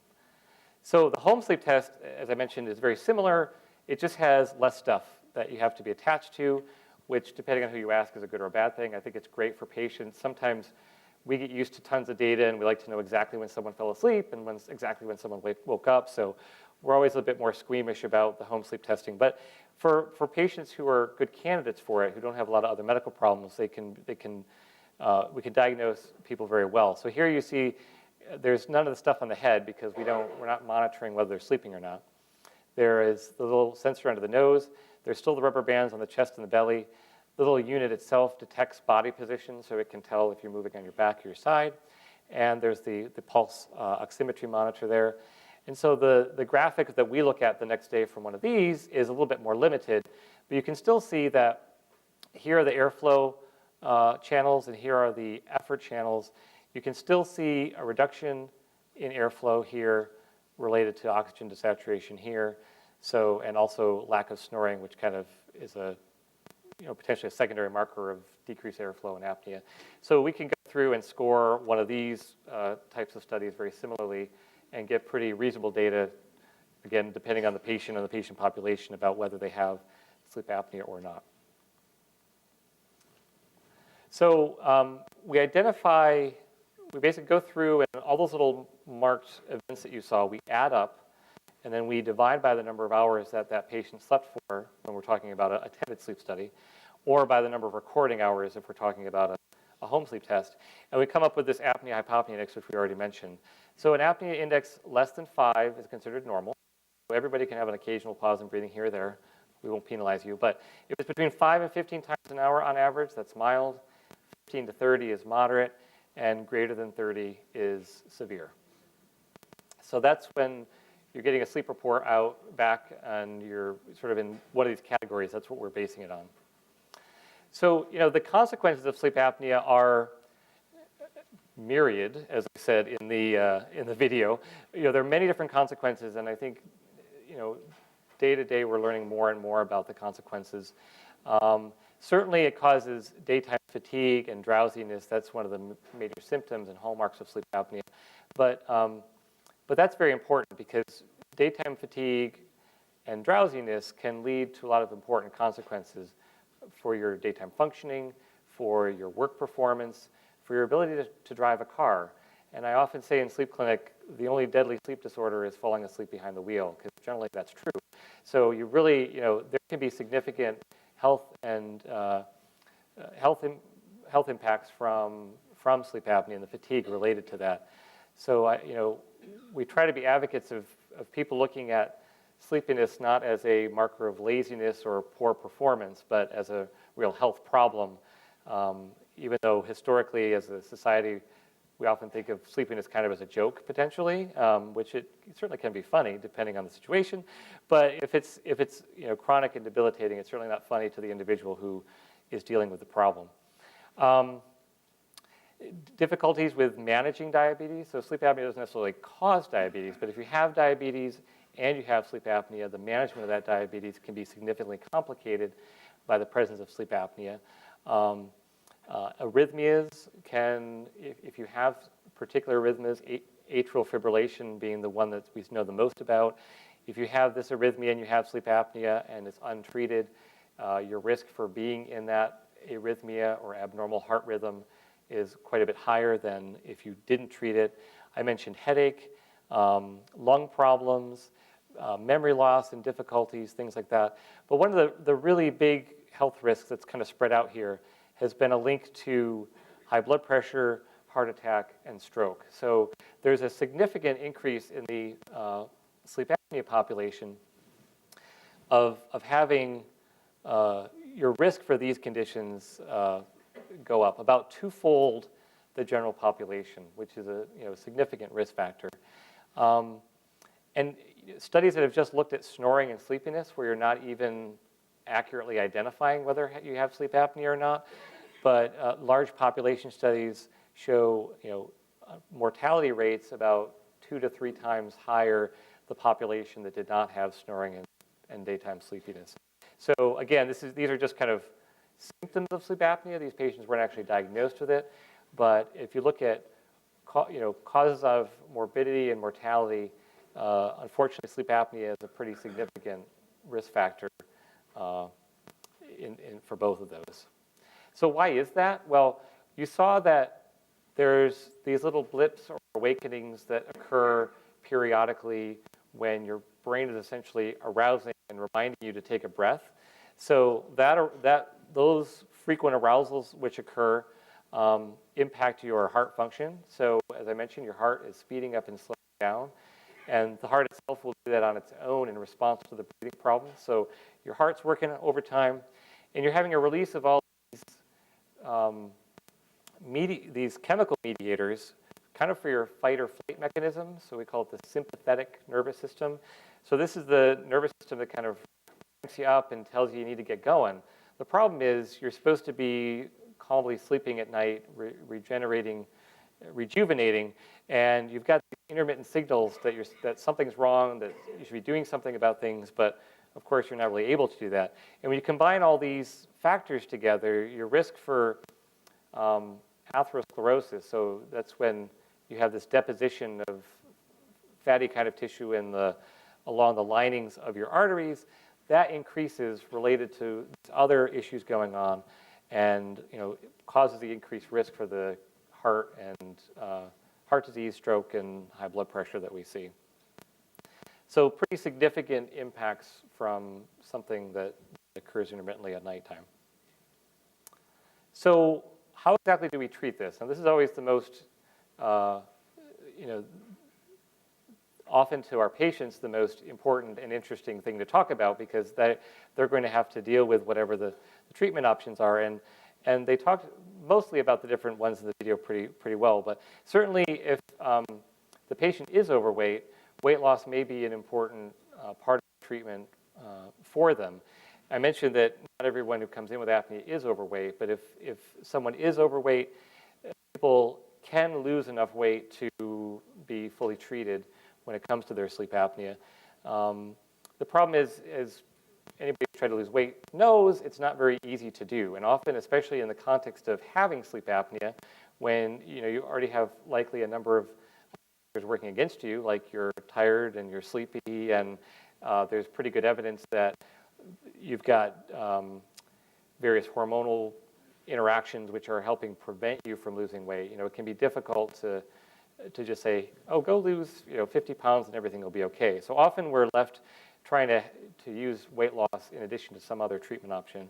So the home sleep test, as I mentioned, is very similar. It just has less stuff that you have to be attached to, which, depending on who you ask, is a good or a bad thing. I think it's great for patients. Sometimes we get used to tons of data, and we like to know exactly when someone fell asleep and exactly when someone woke up. So we're always a bit more squeamish about the home sleep testing. But for patients who are good candidates for it, who don't have a lot of other medical problems, we can diagnose people very well. So here you see there's none of the stuff on the head because we're not monitoring whether they're sleeping or not. There is the little sensor under the nose. There's still the rubber bands on the chest and the belly. The little unit itself detects body position, so it can tell if you're moving on your back or your side. And there's the pulse oximetry monitor there. And so the graphic that we look at the next day from one of these is a little bit more limited, but you can still see that here the airflow channels, and here are the effort channels. You can still see a reduction in airflow here related to oxygen desaturation here. So, and also lack of snoring, which kind of is a, potentially a secondary marker of decreased airflow in apnea. So we can go through and score one of these types of studies very similarly and get pretty reasonable data, again, depending on the patient and the patient population about whether they have sleep apnea or not. So we basically go through and all those little marked events that you saw, we add up, and then we divide by the number of hours that that patient slept for when we're talking about an attended sleep study, or by the number of recording hours if we're talking about a home sleep test. And we come up with this apnea hypopnea index, which we already mentioned. So an apnea index less than 5 is considered normal. So everybody can have an occasional pause in breathing here or there. We won't penalize you. But if it's between 5 and 15 times an hour on average, that's mild. 15 to 30 is moderate. And greater than 30 is severe. So that's when you're getting a sleep report back and you're sort of in one of these categories. That's what we're basing it on. So, the consequences of sleep apnea are myriad, as I said in the video. There are many different consequences, and I think, day to day we're learning more and more about the consequences. Certainly, it causes daytime fatigue and drowsiness. That's one of the major symptoms and hallmarks of sleep apnea. But that's very important because daytime fatigue and drowsiness can lead to a lot of important consequences for your daytime functioning, for your work performance, for your ability to drive a car. And I often say in sleep clinic, the only deadly sleep disorder is falling asleep behind the wheel, because generally that's true. So you really, there can be significant health and health impacts from sleep apnea and the fatigue related to that. So we try to be advocates of people looking at sleepiness not as a marker of laziness or poor performance, but as a real health problem. Even though historically, as a society, we often think of sleepiness kind of as a joke potentially, which it certainly can be funny depending on the situation. But if it's chronic and debilitating, it's certainly not funny to the individual who is dealing with the problem. Difficulties with managing diabetes. So sleep apnea doesn't necessarily cause diabetes, but if you have diabetes and you have sleep apnea, the management of that diabetes can be significantly complicated by the presence of sleep apnea. Arrhythmias can, if you have particular arrhythmias, atrial fibrillation being the one that we know the most about. If you have this arrhythmia and you have sleep apnea and it's untreated, your risk for being in that arrhythmia or abnormal heart rhythm is quite a bit higher than if you didn't treat it. I mentioned headache, lung problems, memory loss and difficulties, things like that. But one of the really big health risks that's kind of spread out here has been a link to high blood pressure, heart attack, and stroke. So there's a significant increase in the sleep apnea population of having your risk for these conditions go up about twofold the general population, which is a significant risk factor. And studies that have just looked at snoring and sleepiness, where you're not even accurately identifying whether you have sleep apnea or not, but large population studies show mortality rates about 2 to 3 times higher the population that did not have snoring and daytime sleepiness. So again, these are just kind of symptoms of sleep apnea. These patients weren't actually diagnosed with it, but if you look at causes of morbidity and mortality, unfortunately, sleep apnea is a pretty significant risk factor for both of those. So why is that? Well, you saw that there's these little blips or awakenings that occur periodically when your brain is essentially arousing and reminding you to take a breath. So those frequent arousals which occur impact your heart function. So as I mentioned, your heart is speeding up and slowing down. And the heart itself will do that on its own in response to the breathing problem. So your heart's working overtime, and you're having a release of all these chemical mediators, kind of for your fight or flight mechanism. So we call it the sympathetic nervous system. So this is the nervous system that kind of cranks you up and tells you need to get going. The problem is you're supposed to be calmly sleeping at night, regenerating, rejuvenating, and you've got these intermittent signals that something's wrong, that you should be doing something about things, but of course you're not really able to do that. And when you combine all these factors together, your risk for atherosclerosis, so that's when you have this deposition of fatty kind of tissue along the linings of your arteries, that increases related to other issues going on, and causes the increased risk for the heart and heart disease, stroke, and high blood pressure that we see. So pretty significant impacts from something that occurs intermittently at nighttime. So how exactly do we treat this? Now this is always the most, often to our patients, the most important and interesting thing to talk about, because they're going to have to deal with whatever the treatment options are. And they talked mostly about the different ones in the video pretty well. But certainly if the patient is overweight, weight loss may be an important part of the treatment for them. I mentioned that not everyone who comes in with apnea is overweight, but if someone is overweight, people can lose enough weight to be fully treated when it comes to their sleep apnea. The problem is, as anybody who's tried to lose weight knows, it's not very easy to do. And often, especially in the context of having sleep apnea, when you already have likely a number of factors working against you, like you're tired and you're sleepy, and there's pretty good evidence that you've got various hormonal interactions which are helping prevent you from losing weight. It can be difficult to just say, oh, go lose 50 pounds and everything will be okay. So often we're left trying to use weight loss in addition to some other treatment option,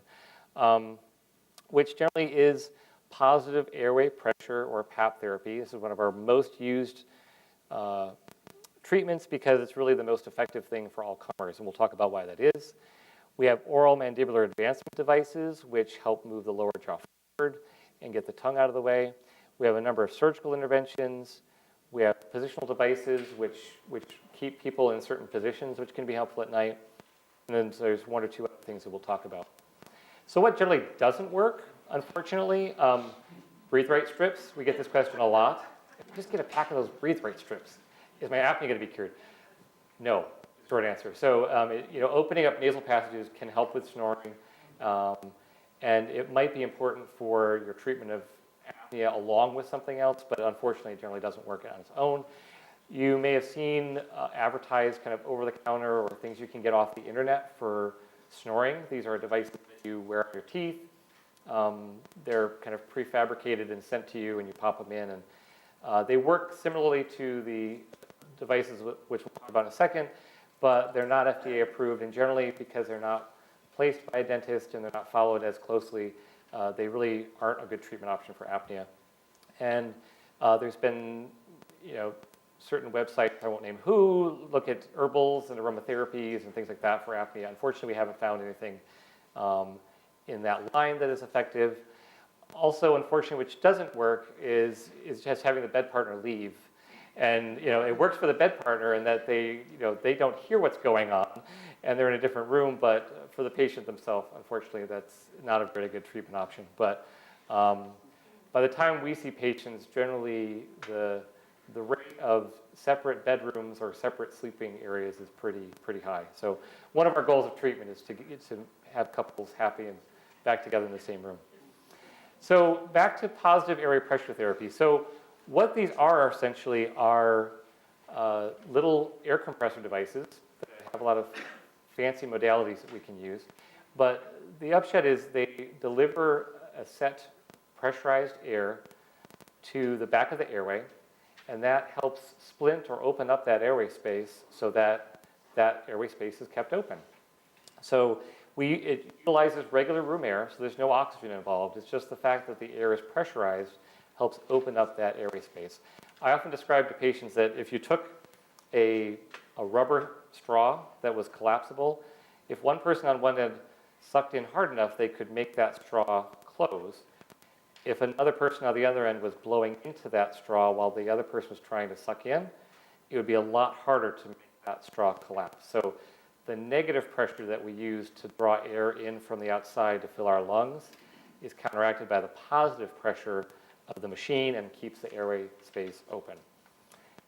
which generally is positive airway pressure or PAP therapy. This is one of our most used treatments because it's really the most effective thing for all comers, and we'll talk about why that is. We have Oralmandibular Advancement devices, which help move the lower jaw forward and get the tongue out of the way. We have a number of surgical interventions. We have positional devices, which keep people in certain positions, which can be helpful at night. And then there's one or two other things that we'll talk about. So what generally doesn't work, unfortunately, breathe right strips. We get this question a lot. Just get a pack of those breathe right strips. Is my apnea going to be cured? No, short answer. So opening up nasal passages can help with snoring, and it might be important for your treatment of apnea along with something else, but unfortunately it generally doesn't work on its own. You may have seen advertised kind of over-the-counter or things you can get off the internet for snoring. These are devices that you wear on your teeth. They're kind of prefabricated and sent to you, and you pop them in. And they work similarly to the devices which we'll talk about in a second, but they're not FDA approved, and generally because they're not placed by a dentist and they're not followed as closely, they really aren't a good treatment option for apnea. And there's been, certain websites, I won't name who, look at herbals and aromatherapies and things like that for apnea. Unfortunately, we haven't found anything in that line that is effective. Also, unfortunately, which doesn't work is just having the bed partner leave. And it works for the bed partner in that they don't hear what's going on, and they're in a different room. But for the patient themselves, unfortunately, that's not a very good treatment option. But by the time we see patients, generally the rate of separate bedrooms or separate sleeping areas is pretty high. So one of our goals of treatment is to have couples happy and back together in the same room. So back to positive airway pressure therapy. So what these are essentially are little air compressor devices that have a lot of fancy modalities that we can use. But the upshot is they deliver a set pressurized air to the back of the airway, and that helps splint or open up that airway space so that that airway space is kept open. So it utilizes regular room air, so there's no oxygen involved. It's just the fact that the air is pressurized helps open up that airway space. I often describe to patients that if you took a rubber straw that was collapsible, if one person on one end sucked in hard enough, they could make that straw close. If another person on the other end was blowing into that straw while the other person was trying to suck in, it would be a lot harder to make that straw collapse. So the negative pressure that we use to draw air in from the outside to fill our lungs is counteracted by the positive pressure of the machine and keeps the airway space open.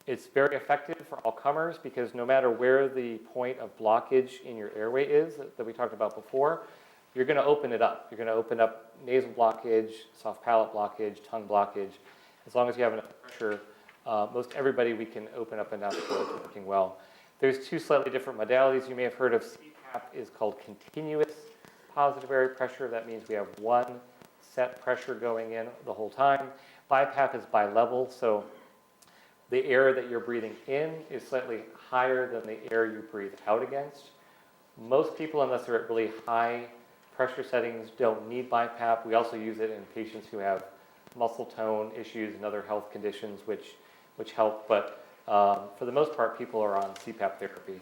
It's very effective for all comers because no matter where the point of blockage in your airway is that we talked about before, you're going to open it up. You're going to open up nasal blockage, soft palate blockage, tongue blockage. As long as you have enough pressure, most everybody we can open up enough so it's working well. There's two slightly different modalities. You may have heard of CPAP is called continuous positive airway pressure. That means we have one set pressure going in the whole time. BiPAP is bi-level, so the air that you're breathing in is slightly higher than the air you breathe out against. Most people, unless they're at really high pressure settings, don't need BiPAP. We also use it in patients who have muscle tone issues and other health conditions which help, but for the most part, people are on CPAP therapy.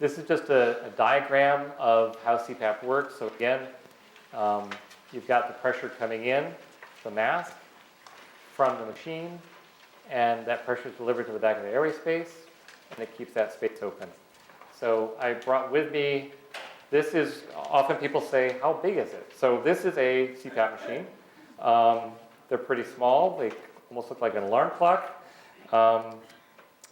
This is just a diagram of how CPAP works. So again, you've got the pressure coming in, the mask, from the machine, and that pressure is delivered to the back of the airway space, and it keeps that space open. So I brought with me, this is, often people say, how big is it? So this is a CPAP machine. They're pretty small. They almost look like an alarm clock.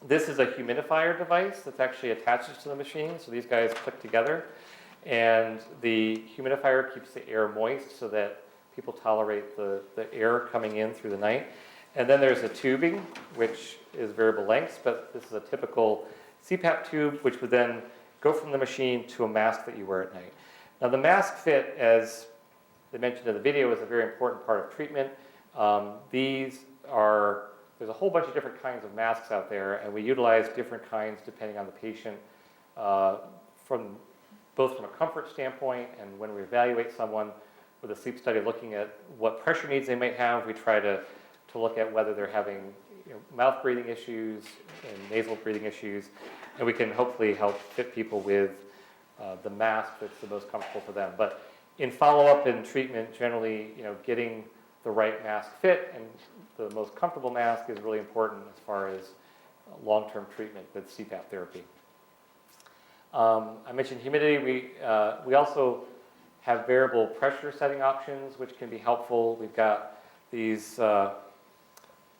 This is a humidifier device that's actually attaches to the machine. So these guys click together. And the humidifier keeps the air moist so that people tolerate the air coming in through the night. And then there's a tubing, which is variable lengths, but this is a typical CPAP tube, which would then go from the machine to a mask that you wear at night. Now the mask fit, as they mentioned in the video, is a very important part of treatment. There's a whole bunch of different kinds of masks out there, and we utilize different kinds depending on the patient, both from a comfort standpoint and when we evaluate someone with a sleep study looking at what pressure needs they might have, we try to look at whether they're having mouth breathing issues and nasal breathing issues, and we can hopefully help fit people with the mask that's the most comfortable for them. But in follow-up and treatment, generally, getting the right mask fit and the most comfortable mask is really important as far as long-term treatment with CPAP therapy. I mentioned humidity. We also have variable pressure setting options, which can be helpful. We've got these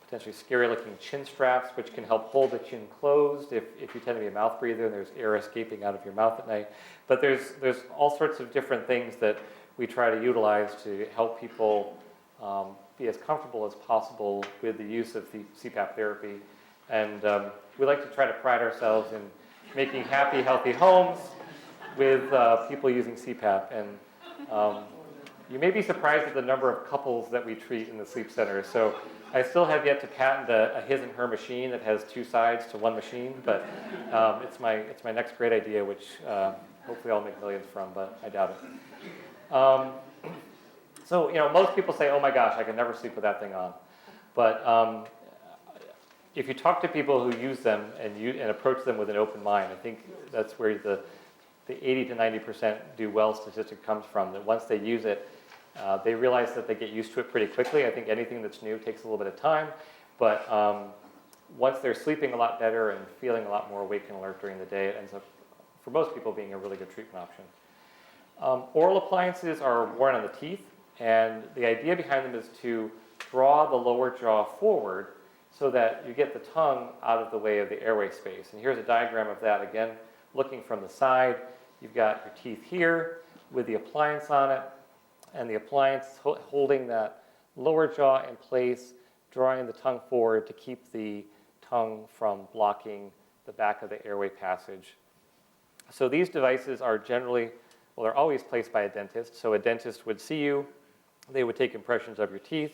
potentially scary-looking chin straps, which can help hold the chin closed if you tend to be a mouth breather and there's air escaping out of your mouth at night. But there's all sorts of different things that we try to utilize to help people be as comfortable as possible with the use of the CPAP therapy. And we like to try to pride ourselves in making happy, healthy homes with people using CPAP. And you may be surprised at the number of couples that we treat in the sleep center. So I still have yet to patent a his and her machine that has two sides to one machine, but it's my next great idea, which hopefully I'll make millions from, but I doubt it. So, most people say, oh my gosh, I can never sleep with that thing on. But if you talk to people who use them and approach them with an open mind, I think that's where the 80 to 90% do well statistic comes from, that once they use it, they realize that they get used to it pretty quickly. I think anything that's new takes a little bit of time, but once they're sleeping a lot better and feeling a lot more awake and alert during the day, it ends up, for most people, being a really good treatment option. Oral appliances are worn on the teeth, and the idea behind them is to draw the lower jaw forward so that you get the tongue out of the way of the airway space. And here's a diagram of that. Again, looking from the side, you've got your teeth here with the appliance on it, and the appliance holding that lower jaw in place, drawing the tongue forward to keep the tongue from blocking the back of the airway passage. So these devices are generally, well, they're always placed by a dentist. So a dentist would see you, they would take impressions of your teeth,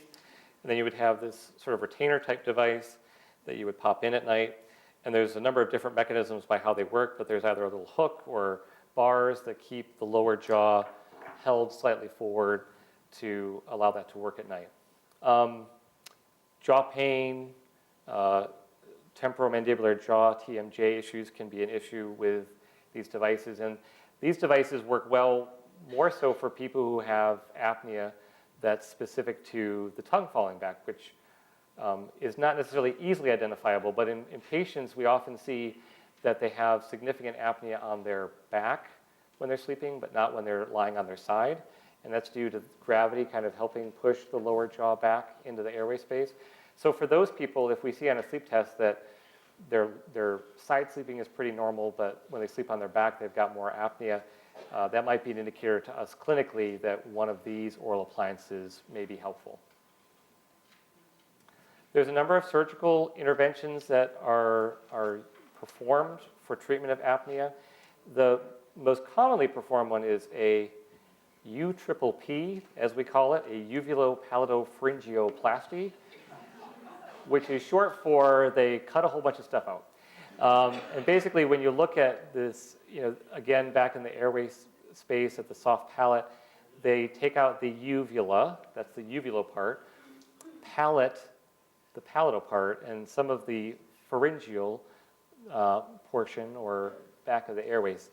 and then you would have this sort of retainer type device that you would pop in at night. And there's a number of different mechanisms by how they work, but there's either a little hook or bars that keep the lower jaw held slightly forward to allow that to work at night. Jaw pain, temporomandibular jaw, TMJ issues can be an issue with these devices. And these devices work well more so for people who have apnea that's specific to the tongue falling back, which is not necessarily easily identifiable, but in patients we often see that they have significant apnea on their back when they're sleeping, but not when they're lying on their side. and that's due to gravity kind of helping push the lower jaw back into the airway space. So for those people, if we see on a sleep test that their side sleeping is pretty normal, but when they sleep on their back, they've got more apnea, that might be an indicator to us clinically that one of these oral appliances may be helpful. There's a number of surgical interventions that are performed for treatment of apnea. The most commonly performed one is a UTriple P, as we call it, a uvulopalato-pharyngeoplasty, which is short for they cut a whole bunch of stuff out. And basically, when you look at this, again, back in the airway space at the soft palate, they take out the uvula, that's the uvular part, palate, the palatal part, and some of the pharyngeal portion or back of the airways.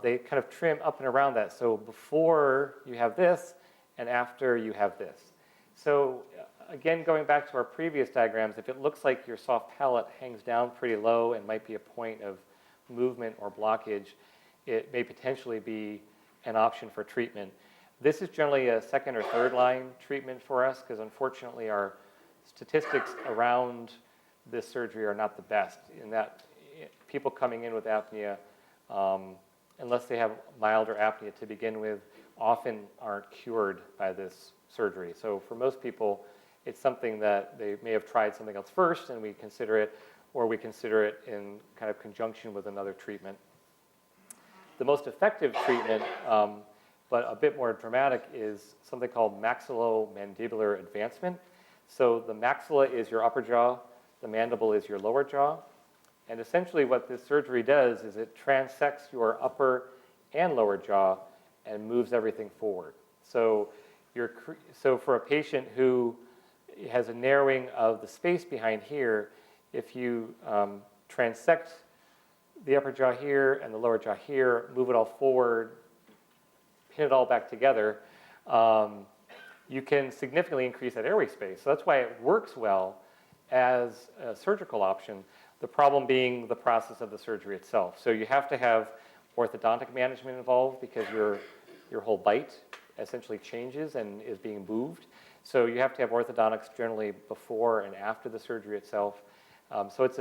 They kind of trim up and around that. So before you have this and after you have this. So again, going back to our previous diagrams, if it looks like your soft palate hangs down pretty low and might be a point of movement or blockage, it may potentially be an option for treatment. This is generally a second or third line treatment for us because unfortunately our statistics around this surgery are not the best in that people coming in with apnea, unless they have milder apnea to begin with, often aren't cured by this surgery. So for most people, it's something that they may have tried something else first and we consider it, or we consider it in kind of conjunction with another treatment. The most effective treatment, but a bit more dramatic, is something called maxillomandibular advancement. So the maxilla is your upper jaw, the mandible is your lower jaw. And essentially what this surgery does is it transects your upper and lower jaw and moves everything forward. So for a patient who has a narrowing of the space behind here, if you transect the upper jaw here and the lower jaw here, move it all forward, pin it all back together, you can significantly increase that airway space. So that's why it works well as a surgical option, the problem being the process of the surgery itself. So you have to have orthodontic management involved because your whole bite essentially changes and is being moved. So you have to have orthodontics generally before and after the surgery itself. So it's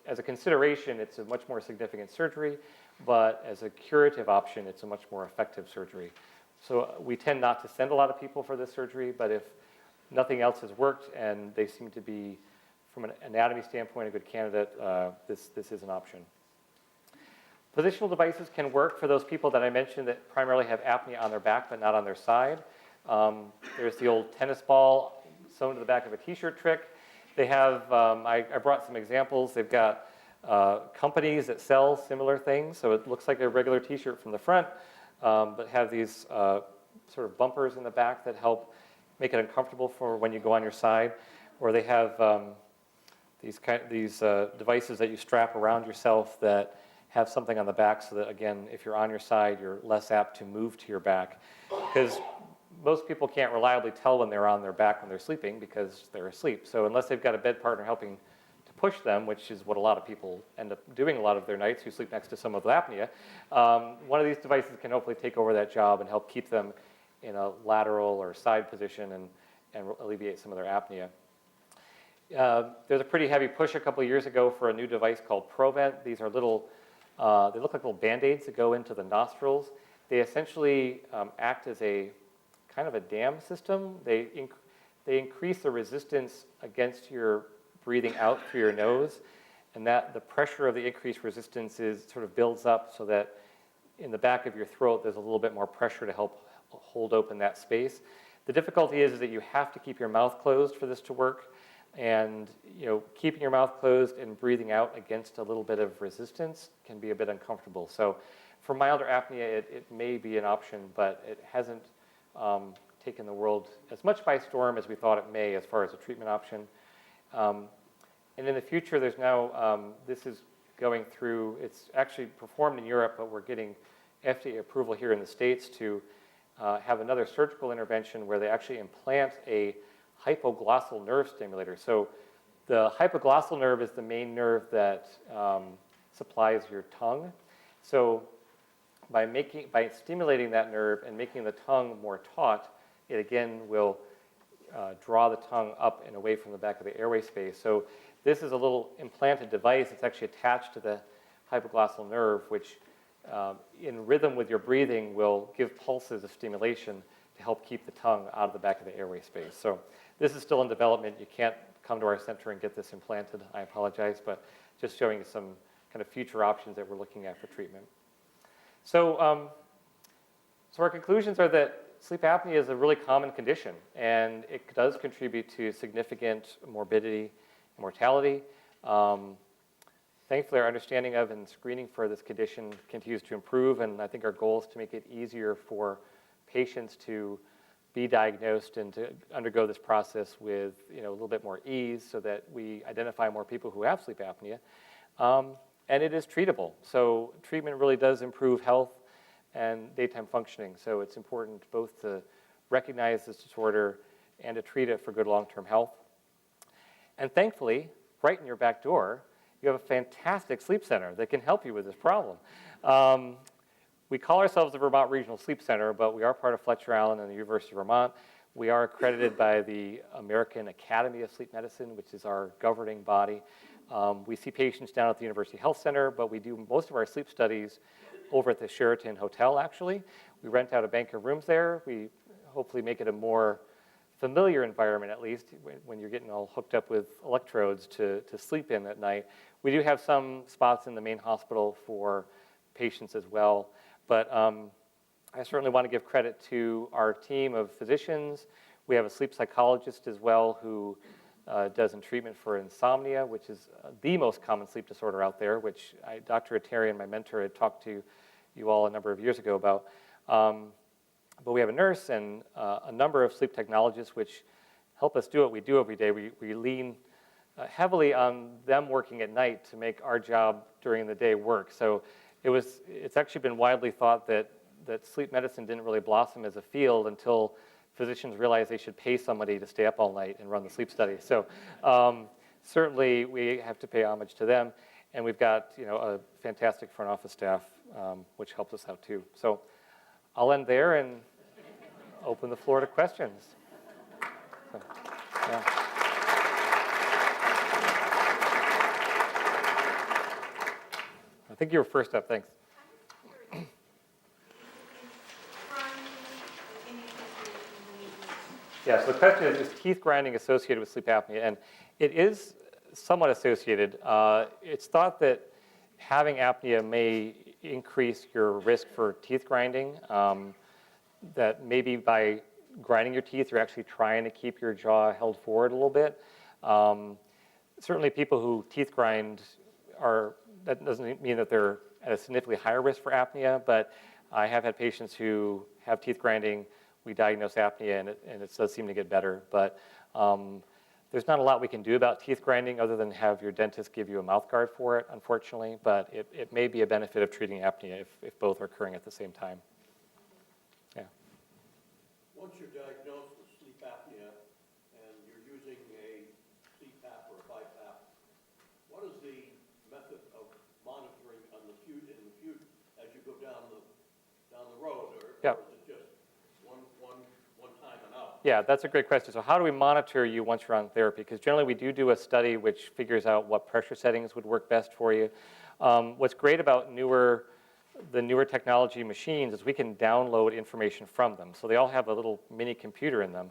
as a consideration, it's a much more significant surgery, but as a curative option, it's a much more effective surgery. So we tend not to send a lot of people for this surgery, but if nothing else has worked and they seem to be, from an anatomy standpoint, a good candidate, this is an option. Positional devices can work for those people that I mentioned that primarily have apnea on their back but not on their side. There's the old tennis ball sewn to the back of a t-shirt trick. They have, I brought some examples. They've got companies that sell similar things. So it looks like a regular t-shirt from the front, but have these sort of bumpers in the back that help make it uncomfortable for when you go on your side. Or they have these devices that you strap around yourself that have something on the back so that, again, if you're on your side, you're less apt to move to your back. Because most people can't reliably tell when they're on their back when they're sleeping because they're asleep. So unless they've got a bed partner helping to push them, which is what a lot of people end up doing a lot of their nights who sleep next to someone with apnea, one of these devices can hopefully take over that job and help keep them in a lateral or side position and alleviate some of their apnea. There's a pretty heavy push a couple of years ago for a new device called ProVent. These are little, they look like little Bandaids that go into the nostrils. They essentially act as a kind of a dam system. They increase the resistance against your breathing out through your nose, and that the pressure of the increased resistance sort of builds up so that in the back of your throat there's a little bit more pressure to help hold open that space. The difficulty is that you have to keep your mouth closed for this to work, and keeping your mouth closed and breathing out against a little bit of resistance can be a bit uncomfortable. So for milder apnea, it may be an option, but it hasn't taken the world as much by storm as we thought it may as far as a treatment option. And in the future, there's now, this is going through, it's actually performed in Europe, but we're getting FDA approval here in the States to have another surgical intervention where they actually implant a hypoglossal nerve stimulator. So the hypoglossal nerve is the main nerve that supplies your tongue. So by stimulating that nerve and making the tongue more taut, it again will draw the tongue up and away from the back of the airway space. So this is a little implanted device. It's actually attached to the hypoglossal nerve, which in rhythm with your breathing will give pulses of stimulation to help keep the tongue out of the back of the airway space. So this is still in development. You can't come to our center and get this implanted. I apologize, but just showing you some kind of future options that we're looking at for treatment. So, so our conclusions are that sleep apnea is a really common condition, and it does contribute to significant morbidity and mortality. Thankfully, our understanding of and screening for this condition continues to improve, and I think our goal is to make it easier for patients to be diagnosed and to undergo this process with a little bit more ease so that we identify more people who have sleep apnea. And it is treatable. So treatment really does improve health and daytime functioning. So it's important both to recognize this disorder and to treat it for good long-term health. And thankfully, right in your back door, you have a fantastic sleep center that can help you with this problem. We call ourselves the Vermont Regional Sleep Center, but we are part of Fletcher Allen and the University of Vermont. We are accredited by the American Academy of Sleep Medicine, which is our governing body. We see patients down at the University Health Center, but we do most of our sleep studies over at the Sheraton Hotel, actually. We rent out a bank of rooms there. We hopefully make it a more familiar environment, at least, when you're getting all hooked up with electrodes to sleep in at night. We do have some spots in the main hospital for patients as well. But I certainly want to give credit to our team of physicians. We have a sleep psychologist as well who does in treatment for insomnia, which is the most common sleep disorder out there, which Dr. Atarian, my mentor, had talked to you all a number of years ago about. But we have a nurse and a number of sleep technologists which help us do what we do every day. We lean heavily on them working at night to make our job during the day work. So it's actually been widely thought that sleep medicine didn't really blossom as a field until physicians realized they should pay somebody to stay up all night and run the sleep study. So certainly we have to pay homage to them. And we've got a fantastic front office staff, which helps us out too. So I'll end there and open the floor to questions. So, yeah. I think you were first up, thanks. Yeah, so the question is teeth grinding associated with sleep apnea? And it is somewhat associated. It's thought that having apnea may increase your risk for teeth grinding, that maybe by grinding your teeth, you're actually trying to keep your jaw held forward a little bit. Certainly people who teeth grind that doesn't mean that they're at a significantly higher risk for apnea, but I have had patients who have teeth grinding. We diagnose apnea, and it does seem to get better. But there's not a lot we can do about teeth grinding other than have your dentist give you a mouth guard for it, unfortunately. But it may be a benefit of treating apnea if both are occurring at the same time. Yeah. Once you're diagnosed with sleep apnea and you're using a CPAP or a BiPAP, what is the method of monitoring in the future as you go down the road, or is it just one time and out? Yeah, that's a great question. So how do we monitor you once you're on therapy? Because generally we do a study which figures out what pressure settings would work best for you. What's great about the newer technology machines is we can download information from them. So they all have a little mini computer in them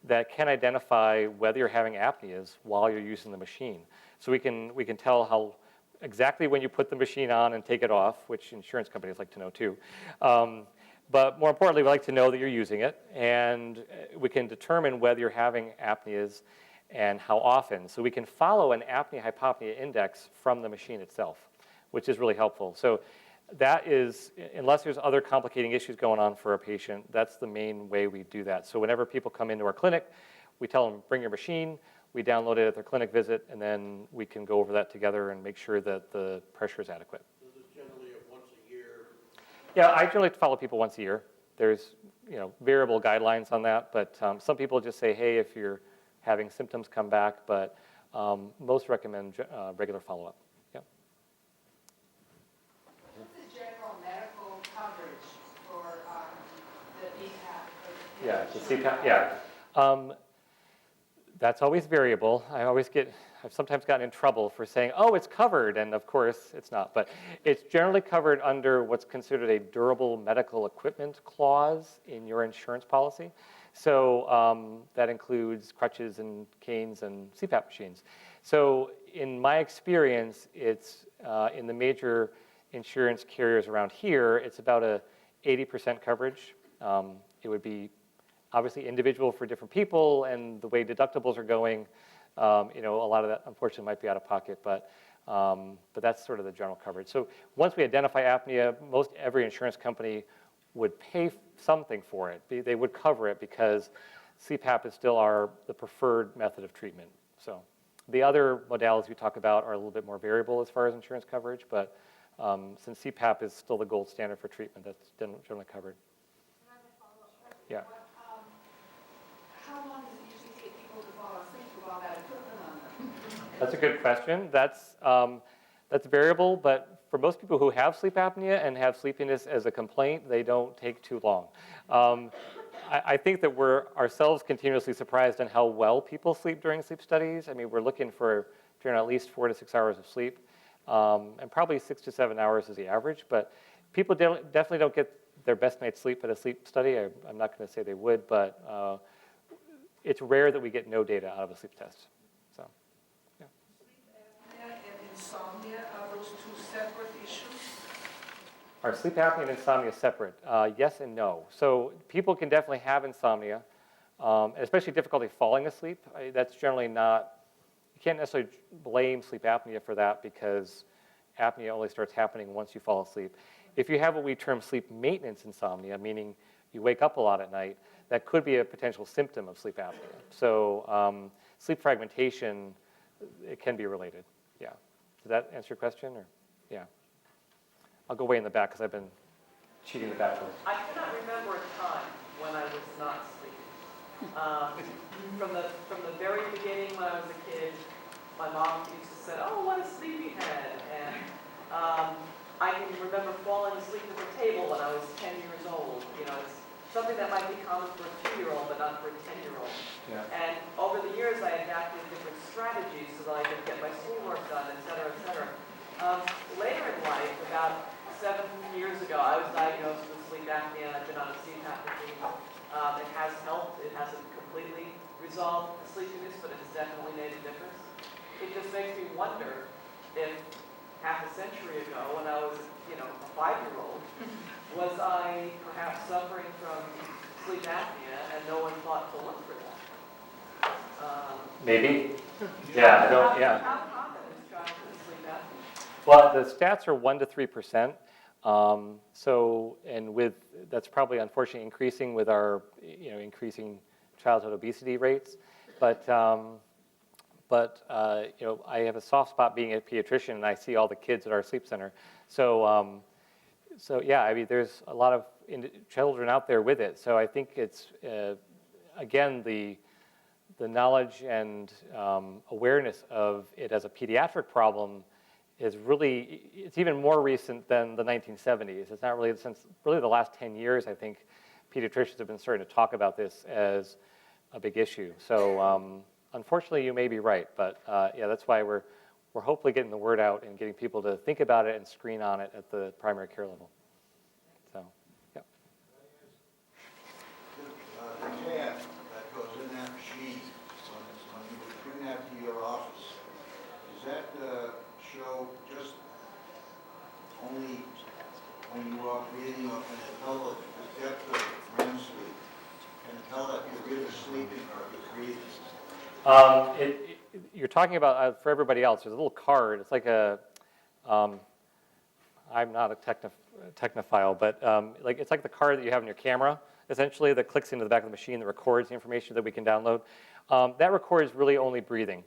that can identify whether you're having apneas while you're using the machine. So we can tell exactly when you put the machine on and take it off, which insurance companies like to know too. But more importantly, we like to know that you're using it, and we can determine whether you're having apneas and how often. So we can follow an apnea-hypopnea index from the machine itself, which is really helpful. So that is, unless there's other complicating issues going on for a patient, that's the main way we do that. So whenever people come into our clinic, we tell them, bring your machine, we download it at their clinic visit, and then we can go over that together and make sure that the pressure is adequate. So this is generally a once a year? Yeah, I generally follow people once a year. There's variable guidelines on that, but some people just say, hey, if you're having symptoms, come back, but most recommend regular follow-up. Yeah. What's the general medical coverage Yeah, the CPAP, yeah. That's always variable. I've sometimes gotten in trouble for saying, oh, it's covered, and of course it's not. But it's generally covered under what's considered a durable medical equipment clause in your insurance policy. So that includes crutches and canes and CPAP machines. So in my experience, it's in the major insurance carriers around here, it's about a 80% coverage. It would be obviously individual for different people, and the way deductibles are going, a lot of that unfortunately might be out of pocket, but that's sort of the general coverage. So once we identify apnea, most every insurance company would pay something for it. They would cover it because CPAP is still the preferred method of treatment. So the other modalities we talk about are a little bit more variable as far as insurance coverage, but since CPAP is still the gold standard for treatment, that's generally covered. Yeah. How long does it usually take people to fall asleep with all that equipment on them? That's a good question. That's variable, but for most people who have sleep apnea and have sleepiness as a complaint, they don't take too long. I think that we're ourselves continuously surprised on how well people sleep during sleep studies. I mean, we're looking for during at least 4 to 6 hours of sleep, and probably 6 to 7 hours is the average. But people definitely don't get their best night's sleep at a sleep study. I'm not going to say they would, but it's rare that we get no data out of a sleep test. So, yeah. Sleep apnea and insomnia, are those two separate issues? Are sleep apnea and insomnia separate? Yes and no. So people can definitely have insomnia, especially difficulty falling asleep. That's generally not, you can't necessarily blame sleep apnea for that because apnea only starts happening once you fall asleep. If you have what we term sleep maintenance insomnia, meaning you wake up a lot at night, that could be a potential symptom of sleep apnea. So sleep fragmentation, it can be related. Yeah. Does that answer your question? Or yeah. I'll go way in the back because I've been cheating the back door. I cannot remember a time when I was not sleeping. From the very beginning when I was a kid, my mom used to say, "Oh, what a sleepy head," and I can remember falling asleep at the table when I was 10 years old. You know, it's something that might be common for a 2-year-old, but not for a 10-year-old. Yeah. And over the years, I adapted different strategies so that I could get my schoolwork done, et cetera, et cetera. Later in life, about 7 years ago, I was diagnosed with sleep apnea. I've been on a CPAP machine. It has helped. It hasn't completely resolved the sleepiness, but it has definitely made a difference. It just makes me wonder if half a century ago, when I was, a 5-year-old, was I perhaps suffering from sleep apnea and no one thought to look for that? Maybe. Yeah, I don't, yeah. How common is childhood sleep apnea? Well, the stats are 1 to 3%. That's probably unfortunately increasing with our, increasing childhood obesity rates. But I have a soft spot being a pediatrician, and I see all the kids at our sleep center. So yeah, I mean, there's a lot of children out there with it. So I think it's again the knowledge and awareness of it as a pediatric problem is really, it's even more recent than the 1970s. It's not really since really the last 10 years. I think pediatricians have been starting to talk about this as a big issue. So. Unfortunately, you may be right, but yeah, that's why we're hopefully getting the word out and getting people to think about it and screen on it at the primary care level. So, yeah. The tab that goes in that machine when you bring that to your office, does that show just only when you are breathing, or can it tell the depth of REM sleep? Can it tell that you're really sleeping or you're breathing? You're talking about, for everybody else, there's a little card. It's like a, I'm not a technophile, but it's like the card that you have in your camera, essentially, that clicks into the back of the machine that records the information that we can download. That records really only breathing.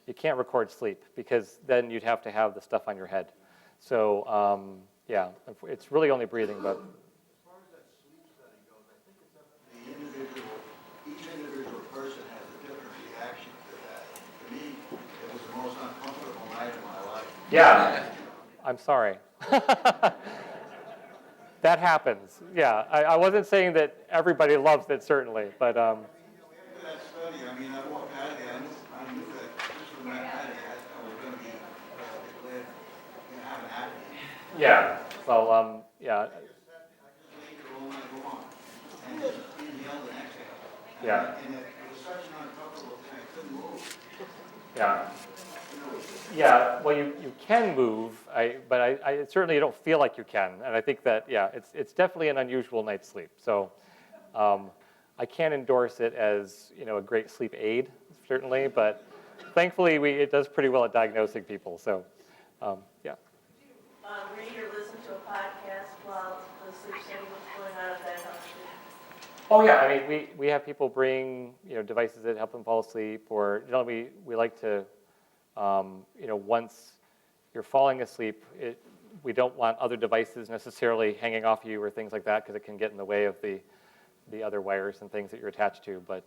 You can't record sleep, because then you'd have to have the stuff on your head. So, yeah, it's really only breathing, but. As far as that sleep study goes, I think it's up to each individual person has a different reaction to that. To me, it was the most uncomfortable night of my life. Yeah, I'm sorry. That happens. Yeah, I wasn't saying that everybody loves it, certainly, but That study, I mean, I walked out of there, I knew that just from that study, I was going to be declared, have an apnea. yeah. Well, yeah. I just laid there all night long, and just inhaled and exhaled. Yeah. And it was such an uncomfortable thing, I couldn't move. Yeah. Yeah, well, you can move, but I certainly don't feel like you can. And I think that, yeah, it's definitely an unusual night's sleep. So I can't endorse it as, a great sleep aid, certainly, but thankfully it does pretty well at diagnosing people. So, yeah. Read or listen to a podcast while the sleep study was going on, if that helps you? Oh, yeah, I mean, we have people bring, devices that help them fall asleep, or, we like to, once you're falling asleep, we don't want other devices necessarily hanging off you or things like that, because it can get in the way of the other wires and things that you're attached to. But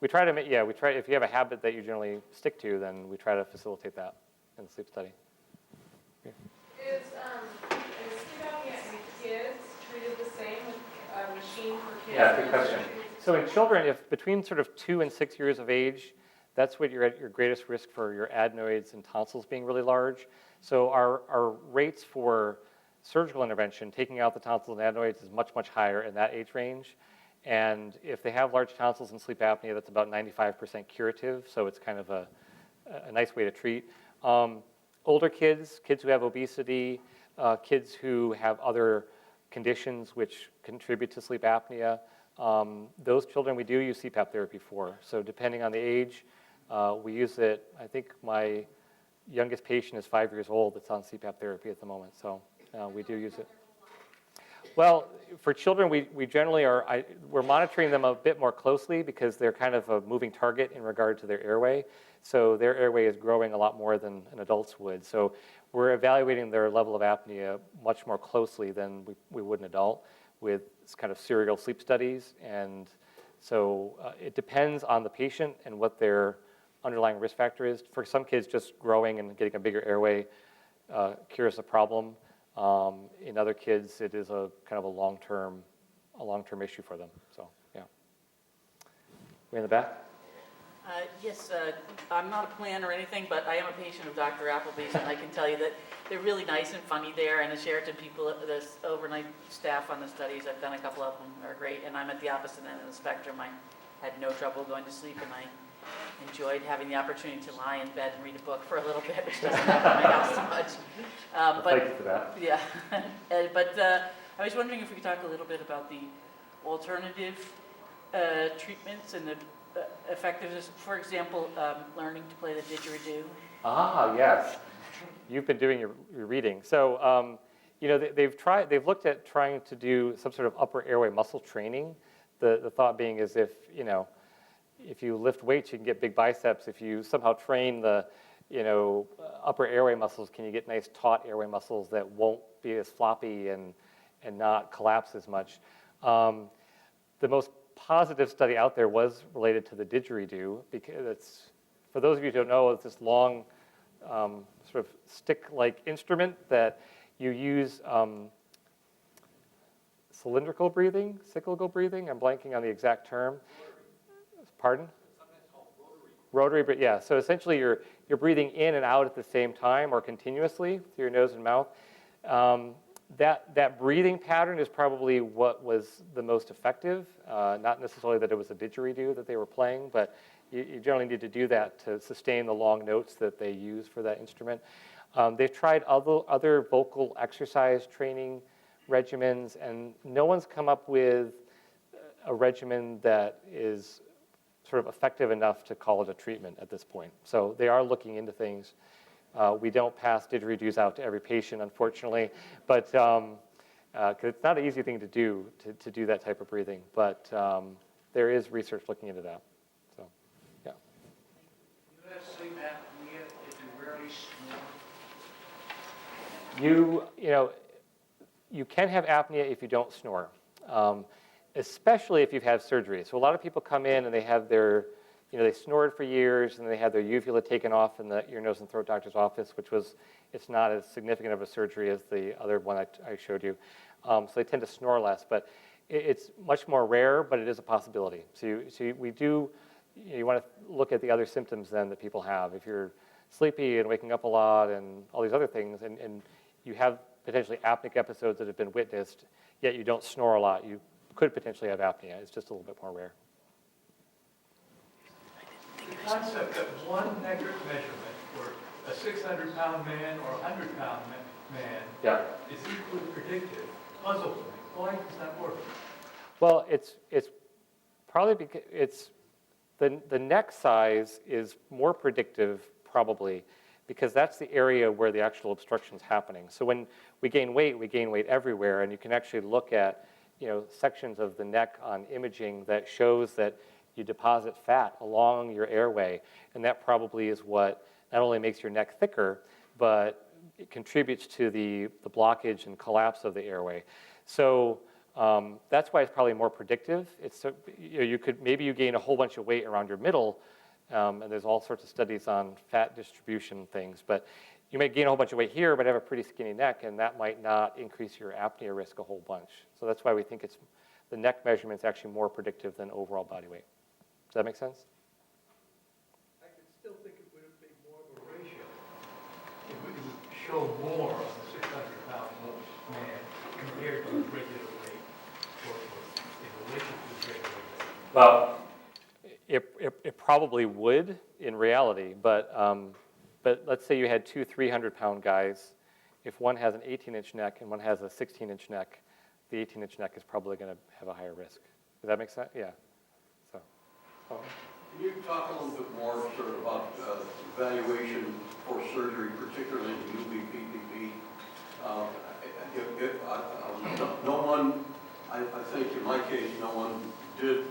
we try to make, if you have a habit that you generally stick to, then we try to facilitate that in the sleep study. Yeah. Is sleep apnea in kids treated the same with a machine for kids? Yeah, good question. So in children, if between sort of 2 and 6 years of age, that's when you're at your greatest risk for your adenoids and tonsils being really large. So our rates for surgical intervention, taking out the tonsils and adenoids, is much, much higher in that age range. And if they have large tonsils and sleep apnea, that's about 95% curative, so it's kind of a nice way to treat. Older kids who have obesity, kids who have other conditions which contribute to sleep apnea, those children we do use CPAP therapy for. So depending on the age, we use it. I think my youngest patient is 5 years old that's on CPAP therapy at the moment, so we do use it. Well, for children, we generally we're monitoring them a bit more closely because they're kind of a moving target in regard to their airway. So their airway is growing a lot more than an adult's would. So we're evaluating their level of apnea much more closely than we would an adult with kind of serial sleep studies. And so it depends on the patient and what their underlying risk factor is. For some kids, just growing and getting a bigger airway cures the problem. In other kids, it is a kind of a long-term issue for them. So, yeah. Way in the back? Yes, I'm not a plan or anything, but I am a patient of Dr. Appleby's, and I can tell you that they're really nice and funny there, and the Sheraton people, the overnight staff on the studies, I've done a couple of them, are great, and I'm at the opposite end of the spectrum. I had no trouble going to sleep, and I enjoyed having the opportunity to lie in bed and read a book for a little bit, which doesn't happen in my house so much. Thank you for that. Yeah, but I was wondering if we could talk a little bit about the alternative treatments and the effectiveness. For example, learning to play the didgeridoo. Ah, yes. You've been doing your reading. So, they've looked at trying to do some sort of upper airway muscle training. The thought being is if you lift weights, you can get big biceps. If you somehow train the, upper airway muscles, can you get nice taut airway muscles that won't be as floppy and not collapse as much? The most positive study out there was related to the didgeridoo, because it's, for those of you who don't know, it's this long sort of stick-like instrument that you use cylindrical breathing, cyclical breathing. I'm blanking on the exact term. Pardon? Rotary breathing, yeah. So essentially you're breathing in and out at the same time or continuously through your nose and mouth. That breathing pattern is probably what was the most effective. Not necessarily that it was a didgeridoo that they were playing, but you generally need to do that to sustain the long notes that they use for that instrument. They've tried other vocal exercise training regimens, and no one's come up with a regimen that is sort of effective enough to call it a treatment at this point. So they are looking into things. We don't pass didgeridoos out to every patient, unfortunately, but because it's not an easy thing to do that type of breathing. But there is research looking into that. So, yeah. You have sleep apnea if you rarely snore. You can have apnea if you don't snore, especially if you've had surgery. So a lot of people come in and they have their they snored for years, and they had their uvula taken off in the ear, nose, and throat doctor's office, it's not as significant of a surgery as the other one I showed you. So they tend to snore less, but it's much more rare, but it is a possibility. So we do, you want to look at the other symptoms then that people have. If you're sleepy and waking up a lot and all these other things, and you have potentially apneic episodes that have been witnessed, yet you don't snore a lot, you could potentially have apnea. It's just a little bit more rare. The concept that one measurement for a 600-pound man or a 100-pound man is equally predictive puzzles me. Why does that work? Well, it's probably because the neck size is more predictive probably because that's the area where the actual obstruction is happening. So when we gain weight everywhere, and you can actually look at sections of the neck on imaging that shows that you deposit fat along your airway, and that probably is what not only makes your neck thicker, but it contributes to the blockage and collapse of the airway. So that's why it's probably more predictive. It's maybe you gain a whole bunch of weight around your middle, and there's all sorts of studies on fat distribution things, but you may gain a whole bunch of weight here, but have a pretty skinny neck, and that might not increase your apnea risk a whole bunch. So that's why we think the neck measurement is actually more predictive than overall body weight. Does that make sense? I could still think it would be more of a ratio. It would show more on the 600-pound man compared to his regular weight, or in relation to his regular weight. Well, it probably would in reality, but let's say you had two 300-pound guys. If one has an 18-inch neck and one has a 16-inch neck, the 18-inch neck is probably going to have a higher risk. Does that make sense? Yeah. So. Can you talk a little bit more sort of about evaluation for surgery, particularly in UBPPP? No one, I think in my case, no one did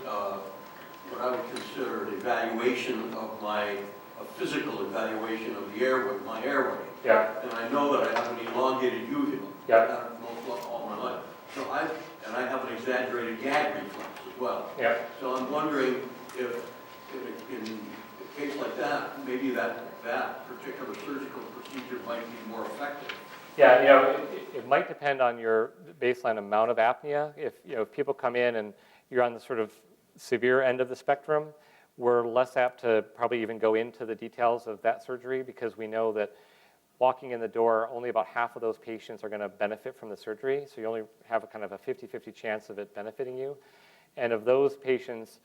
what I would consider an evaluation of a physical evaluation of the airway, my airway. Yeah. And I know that I have an elongated uvula. Yeah. I've had it all my life. So I have an exaggerated gag reflex as well. Yeah. So I'm wondering if in a case like that, maybe that particular surgical procedure might be more effective. Yeah, it might depend on your baseline amount of apnea. If people come in and you're on the sort of severe end of the spectrum, we're less apt to probably even go into the details of that surgery because we know that walking in the door, only about half of those patients are going to benefit from the surgery. So you only have a kind of a 50-50 chance of it benefiting you. And of those patients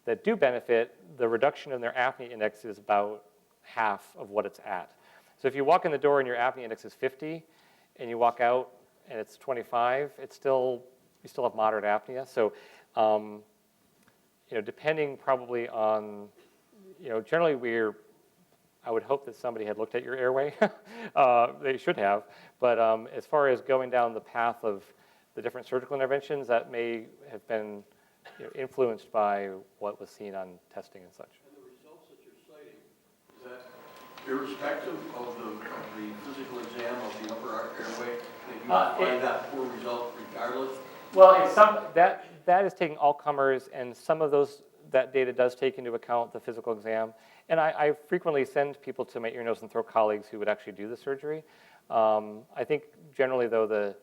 that do benefit, the reduction in their apnea index is about half of what it's at. So if you walk in the door and your apnea index is 50, and you walk out and it's 25, you still have moderate apnea. So, depending probably on, generally I would hope that somebody had looked at your airway. They should have. But as far as going down the path of the different surgical interventions, that may have been influenced by what was seen on testing and such. And the results that you're citing, is that irrespective of the physical exam of the upper airway, that you find that poor result regardless? Well, that is taking all comers, and some of that data does take into account the physical exam. And I frequently send people to my ear, nose, and throat colleagues who would actually do the surgery. I think generally, though,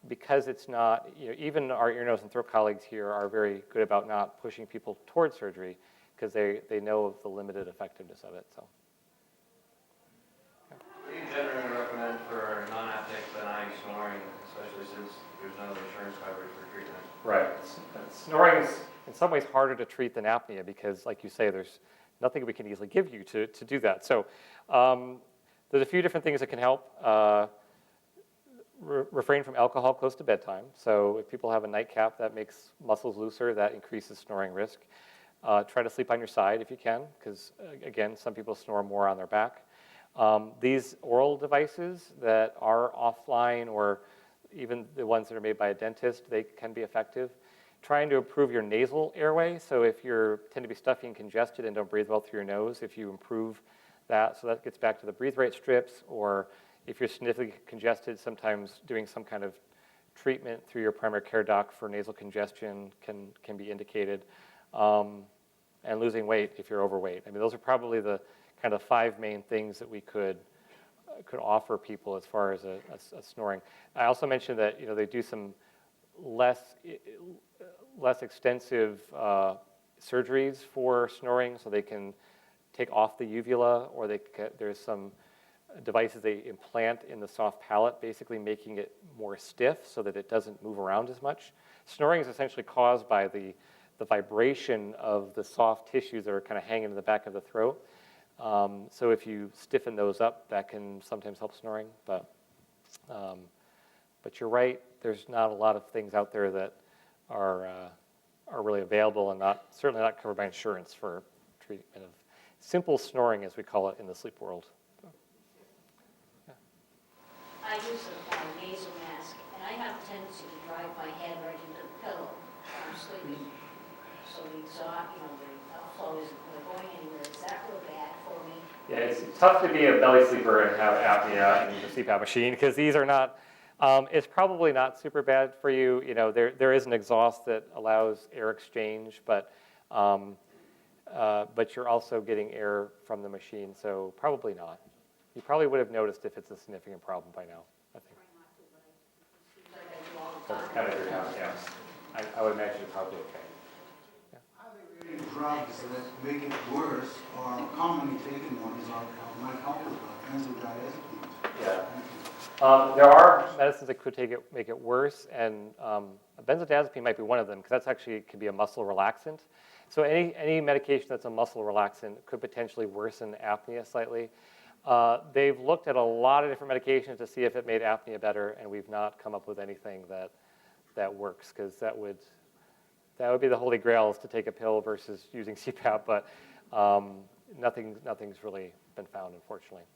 because it's not, even our ear, nose, and throat colleagues here are very good about not pushing people towards surgery because they know of the limited effectiveness of it. So. What do you generally recommend for non-apneic benign snoring, especially since there's no insurance coverage for treatment? Right. Snoring is in some ways harder to treat than apnea because, like you say, there's nothing we can easily give you to do that. So there's a few different things that can help. Refrain from alcohol close to bedtime. So if people have a nightcap that makes muscles looser, that increases snoring risk. Try to sleep on your side if you can, because again, some people snore more on their back. These oral devices that are offline or even the ones that are made by a dentist, they can be effective. Trying to improve your nasal airway. So if you tend to be stuffy and congested and don't breathe well through your nose, if you improve that, so that gets back to the breathe right strips, or if you're significantly congested, sometimes doing some kind of treatment through your primary care doc for nasal congestion can be indicated. And and losing weight if you're overweight. I mean, those are probably the kind of 5 main things that we could offer people as far as a snoring. I also mentioned that they do some less extensive surgeries for snoring, so they can take off the uvula, or there's some devices they implant in the soft palate, basically making it more stiff so that it doesn't move around as much. Snoring is essentially caused by the vibration of the soft tissues that are kind of hanging in the back of the throat. So if you stiffen those up, that can sometimes help snoring. But you're right, there's not a lot of things out there that are really available and certainly not covered by insurance for treatment of simple snoring, as we call it in the sleep world. I use a nasal mask, and I have a tendency to drive my head right into the pillow when I'm sleeping. So the exhaust, the flow isn't really going anywhere. Is that real bad for me? Yeah, it's tough to be a belly sleeper and have apnea and use a CPAP machine, because these are not, it's probably not super bad for you. There is an exhaust that allows air exchange, but you're also getting air from the machine, so probably not. You probably would have noticed if it's a significant problem by now, I think. That's kind of your house, yeah. I would imagine you're probably okay. Yeah. Drugs that make it worse are commonly taken ones might help with benzodiazepines. Yeah. There are medicines that could make it worse, and a benzodiazepine might be one of them, because that's actually can be a muscle relaxant. So any medication that's a muscle relaxant could potentially worsen apnea slightly. They've looked at a lot of different medications to see if it made apnea better, and we've not come up with anything that works, because that would be the holy grail, is to take a pill versus using CPAP, but nothing's really been found, unfortunately.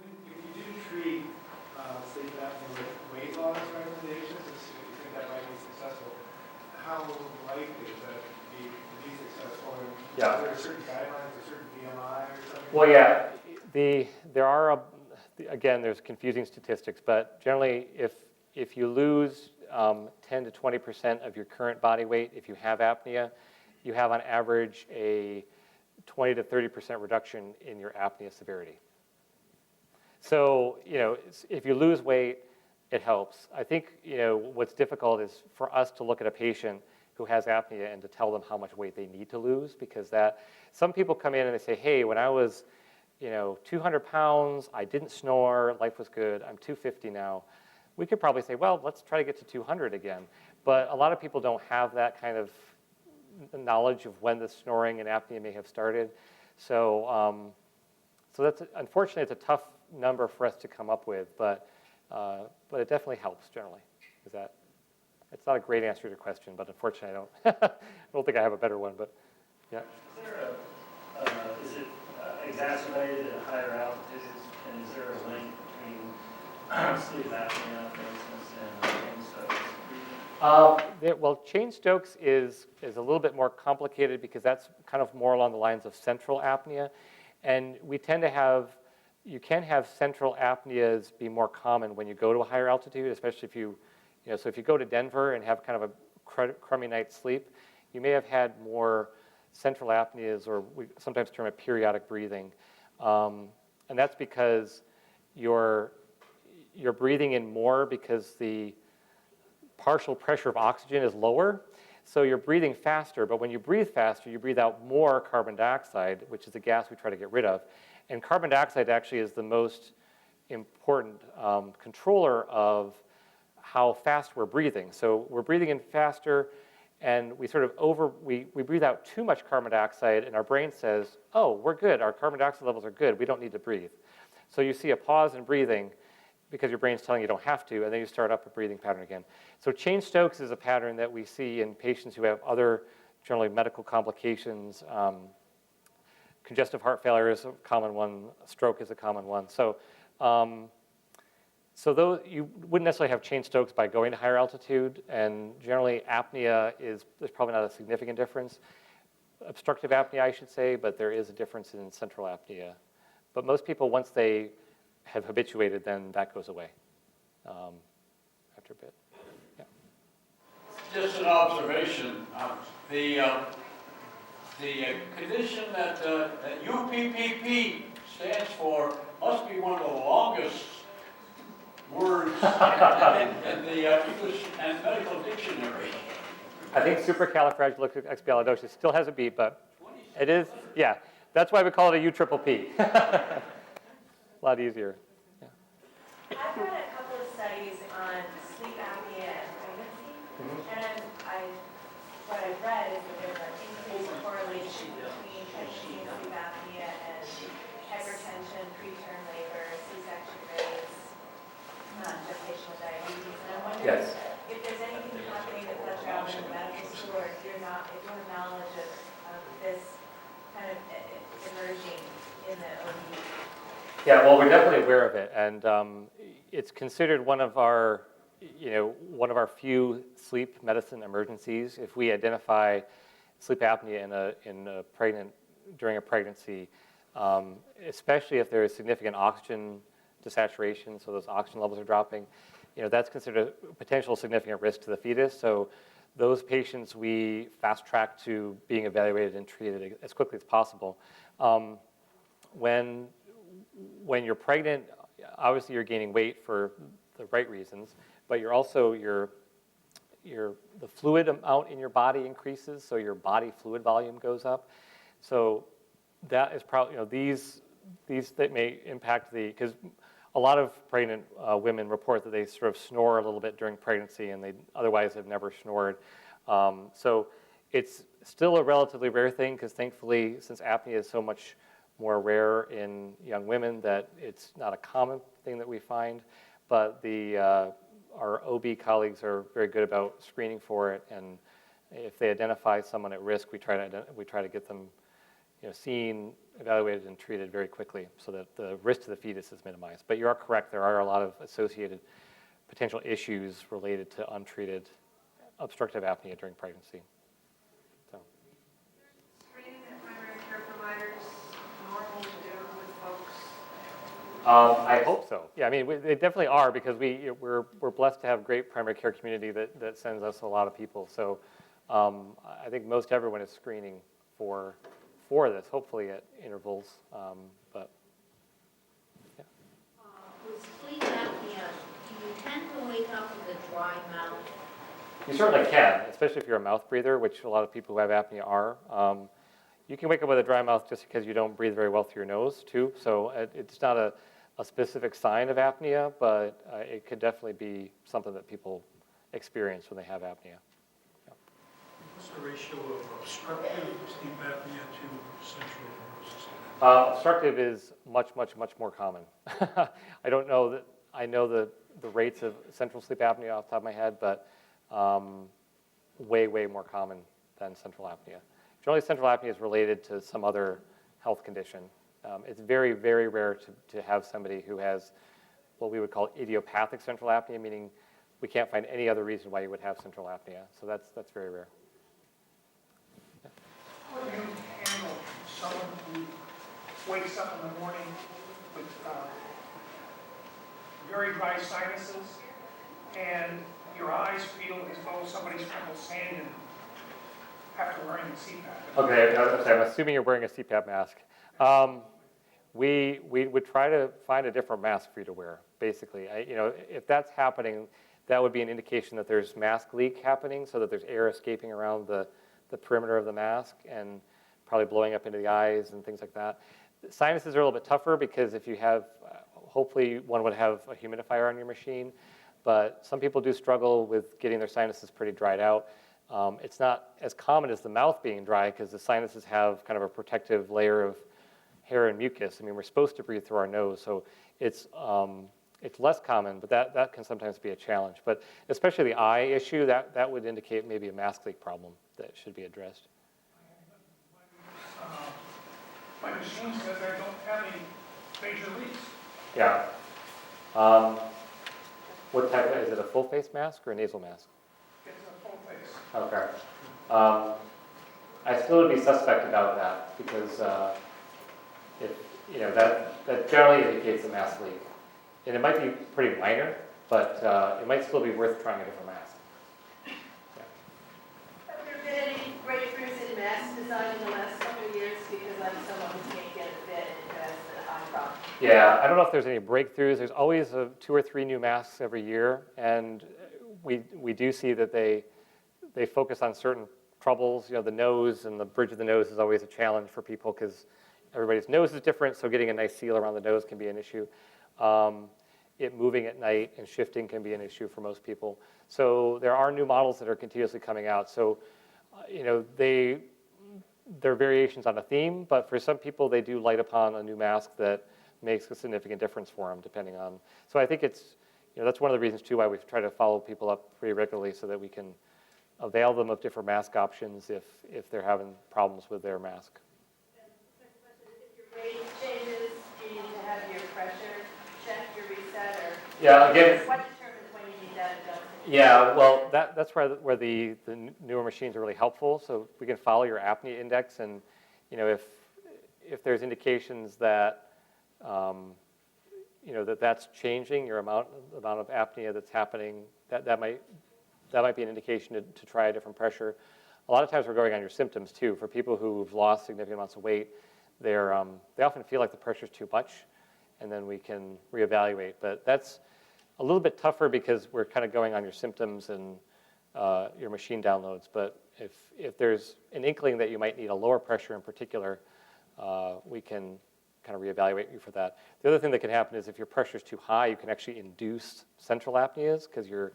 If you do treat sleep apnea with weight loss recommendations, if you think that might be successful, how likely is that to be successful? Yeah. Are there certain guidelines, a certain BMI or something? Well, yeah, there are, again, there's confusing statistics, but generally if you lose 10 to 20% of your current body weight, if you have apnea, you have on average a 20 to 30% reduction in your apnea severity. So, if you lose weight, it helps. I think, what's difficult is for us to look at a patient who has apnea and to tell them how much weight they need to lose, because some people come in and they say, hey, when I was 200 pounds, I didn't snore, life was good, I'm 250 now. We could probably say, well, let's try to get to 200 again. But a lot of people don't have that kind of knowledge of when the snoring and apnea may have started. So that's, unfortunately, it's a tough number for us to come up with, but it definitely helps generally. It's not a great answer to your question, but unfortunately, I don't think I have a better one. But yeah. Is it exacerbated at higher altitudes, and is there a link between sleep apnea, for instance, and chain strokes? Well, chain strokes is a little bit more complicated, because that's kind of more along the lines of central apnea, and we tend to have. You can have central apneas be more common when you go to a higher altitude, especially if so if you go to Denver and have kind of a crummy night's sleep, you may have had more central apneas, or we sometimes term it periodic breathing. And that's because you're breathing in more because the partial pressure of oxygen is lower. So you're breathing faster, but when you breathe faster, you breathe out more carbon dioxide, which is the gas we try to get rid of. And carbon dioxide actually is the most important controller of how fast we're breathing. So we're breathing in faster, and we sort of we breathe out too much carbon dioxide, and our brain says, oh, we're good, our carbon dioxide levels are good, we don't need to breathe. So you see a pause in breathing because your brain's telling you don't have to, and then you start up a breathing pattern again. So chain strokes is a pattern that we see in patients who have other generally medical complications. Congestive heart failure is a common one. Stroke is a common one. So those, you wouldn't necessarily have chain strokes by going to higher altitude, and generally apnea there's probably not a significant difference. Obstructive apnea, I should say, but there is a difference in central apnea. But most people, once they have habituated, then that goes away after a bit. Yeah. Just an observation. The condition that UPPP stands for must be one of the longest words in the English and medical dictionary. I think supercalifragilisticexpialidocious still has a beat, but it is, yeah. That's why we call it a UTriple P. A lot easier. Yeah. I've read a couple of studies on sleep apnea and pregnancy, and what I've read is that there's an increased correlation between pregnancy and sleep apnea and hypertension, preterm labor, C-section rates, gestational diabetes. And I'm wondering if there's anything happening at Fletcher in the medical school, or if you have knowledge of this kind of emerging in the OB. Yeah, well, we're definitely aware of it, and it's considered one of our few sleep medicine emergencies. If we identify sleep apnea during a pregnancy, especially if there is significant oxygen desaturation, so those oxygen levels are dropping, that's considered a potential significant risk to the fetus. So those patients we fast track to being evaluated and treated as quickly as possible. When you're pregnant, obviously you're gaining weight for the right reasons, but you're also the fluid amount in your body increases, so your body fluid volume goes up. So that is probably these that may impact because a lot of pregnant women report that they sort of snore a little bit during pregnancy, and they otherwise have never snored. So it's still a relatively rare thing because thankfully, since apnea is so much more rare in young women, that it's not a common thing that we find. But our OB colleagues are very good about screening for it, and if they identify someone at risk, we try to get them seen, evaluated, and treated very quickly so that the risk to the fetus is minimized. But you are correct, there are a lot of associated potential issues related to untreated obstructive apnea during pregnancy. So. Screening that primary care providers normal to do with folks? I hope so. Yeah, I mean, they definitely are, because we're blessed to have a great primary care community that sends us a lot of people. So I think most everyone is screening for this, hopefully at intervals. But yeah. With sleep apnea, do you tend to wake up with a dry mouth? You certainly can, especially if you're a mouth breather, which a lot of people who have apnea are. You can wake up with a dry mouth just because you don't breathe very well through your nose, too. So it's not a specific sign of apnea, but it could definitely be something that people experience when they have apnea. Yeah. What's the ratio of obstructive sleep apnea to central nervous system? Obstructive is much more common. I don't know that I know the rates of central sleep apnea off the top of my head, but way more common than central apnea. Generally, central apnea is related to some other health condition. It's very rare to have somebody who has what we would call idiopathic central apnea, meaning we can't find any other reason why you would have central apnea. So that's very rare. Yeah. How do you handle someone who wakes up in the morning with very dry sinuses, and your eyes feel as though somebody's trying to stand in after wearing a CPAP? Okay, I'm assuming you're wearing a CPAP mask. We would try to find a different mask for you to wear, basically. If that's happening, that would be an indication that there's mask leak happening, so that there's air escaping around the perimeter of the mask and probably blowing up into the eyes and things like that. Sinuses are a little bit tougher because if you have, hopefully one would have a humidifier on your machine, but some people do struggle with getting their sinuses pretty dried out. It's not as common as the mouth being dry because the sinuses have kind of a protective layer of hair and mucus. I mean, we're supposed to breathe through our nose, so it's less common, but that can sometimes be a challenge. But especially the eye issue, that would indicate maybe a mask leak problem that should be addressed. My machine says I don't have any major leaks. Yeah. What type is it, a full face mask or a nasal mask? It's a full face. Okay. I still would be suspect about that because that generally indicates a mask leak. And it might be pretty minor, but it might still be worth trying a different mask. Have there been any great design in the last couple of years because I'm someone who can't get a fit and has an eye problem. Yeah, I don't know if there's any breakthroughs. There's always 2 or 3 new masks every year, and we do see that they focus on certain troubles. You know, the nose and the bridge of the nose is always a challenge for people because everybody's nose is different, so getting a nice seal around the nose can be an issue. It moving at night and shifting can be an issue for most people. So there are new models that are continuously coming out. So, you know, there are variations on a theme, but for some people they do light upon a new mask that makes a significant difference for them, depending on. So I think it's, you know, that's one of the reasons too why we try to follow people up pretty regularly so that we can avail them of different mask options if they're having problems with their mask. If your rate changes, do you need to have your pressure checked, your reset, or Yeah, again. What determines when you need that adjustment? Yeah, well, that's where the newer machines are really helpful. So we can follow your apnea index, and you know if there's indications that you know that's changing your amount of apnea that's happening, that might be an indication to try a different pressure. A lot of times we're going on your symptoms too. For people who've lost significant amounts of weight, they often feel like the pressure's too much, and then we can reevaluate. But that's a little bit tougher because we're kind of going on your symptoms and your machine downloads. But if there's an inkling that you might need a lower pressure in particular, we can kind of reevaluate you for that. The other thing that can happen is if your pressure is too high, you can actually induce central apneas because you're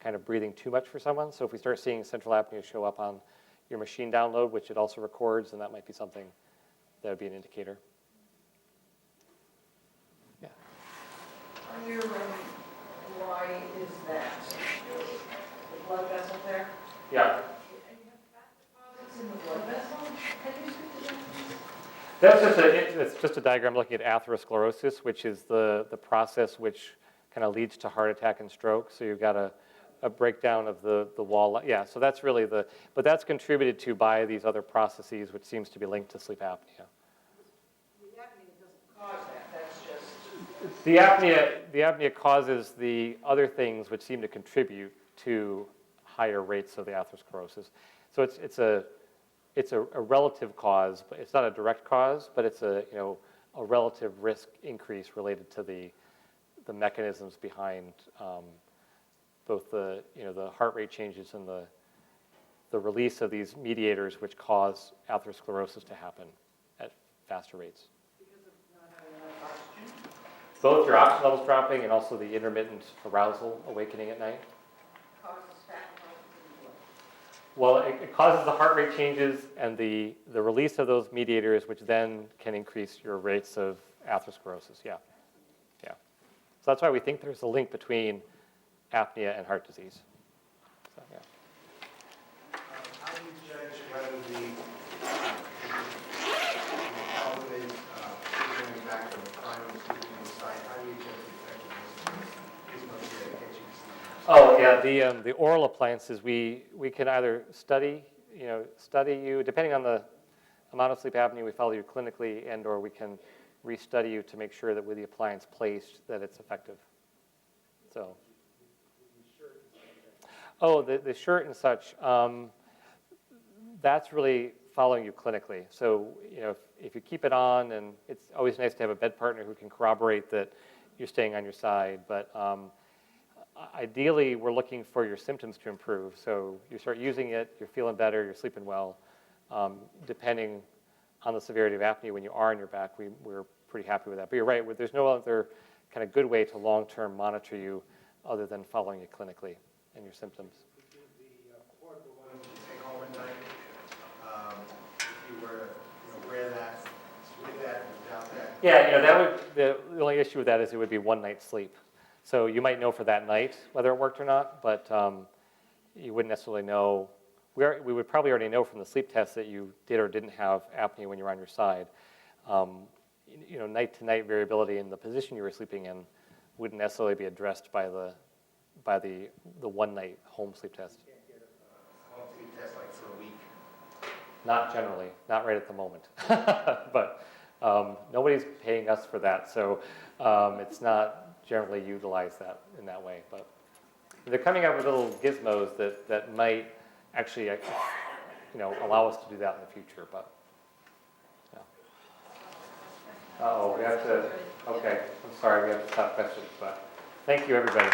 kind of breathing too much for someone. So if we start seeing central apnea show up on your machine download, which it also records, then that might be something that would be an indicator. Yeah. On your why is that? The blood vessel there? Yeah. And you have fat deposits in the blood vessel? Can you speak to that? It's just a diagram looking at atherosclerosis, which is the process which kind of leads to heart attack and stroke. So you've got a breakdown of the wall. Yeah, so that's really but that's contributed to by these other processes, which seems to be linked to sleep apnea. The apnea doesn't cause that, that's just... The apnea causes the other things which seem to contribute to higher rates of the atherosclerosis. So it's a relative cause, but it's not a direct cause, but it's a relative risk increase related to the mechanisms behind both the heart rate changes and the release of these mediators which cause atherosclerosis to happen at faster rates. Because of not having enough oxygen? Both your oxygen levels dropping and also the intermittent arousal awakening at night. Causes fat deposits in the blood. Well, it causes the heart rate changes and the release of those mediators, which then can increase your rates of atherosclerosis. Yeah. So that's why we think there's a link between apnea and heart disease. So, yeah. How do you judge whether the elevated sleeping factor of primary sleeping inside, how do you judge the effectiveness of gets you to sleep? Oh yeah, the oral appliances we can either study you depending on the amount of sleep apnea we follow you clinically, and/or we can restudy you to make sure that with the appliance placed that it's effective. So. Oh, the shirt and such. That's really following you clinically. So if you keep it on, and it's always nice to have a bed partner who can corroborate that you're staying on your side. But ideally, we're looking for your symptoms to improve. So you start using it, you're feeling better, you're sleeping well. Depending on the severity of apnea, when you are on your back, we're pretty happy with that. But you're right, there's no other kind of good way to long-term monitor you other than following you clinically and your symptoms. The portable one you take home at night, if you were to wear that, with that, without that. Yeah, the only issue with that is it would be one night's sleep. So you might know for that night whether it worked or not, but you wouldn't necessarily know. We would probably already know from the sleep test that you did or didn't have apnea when you were on your side. Night-to-night variability in the position you were sleeping in wouldn't necessarily be addressed by the one-night home sleep test. You can't get a home sleep test like for a week. Not generally, not right at the moment. But nobody's paying us for that, so it's not generally utilized in that way. But they're coming out with little gizmos that might actually allow us to do that in the future, but. Uh-oh, we have to, okay, I'm sorry, we have to stop questions, but thank you, everybody.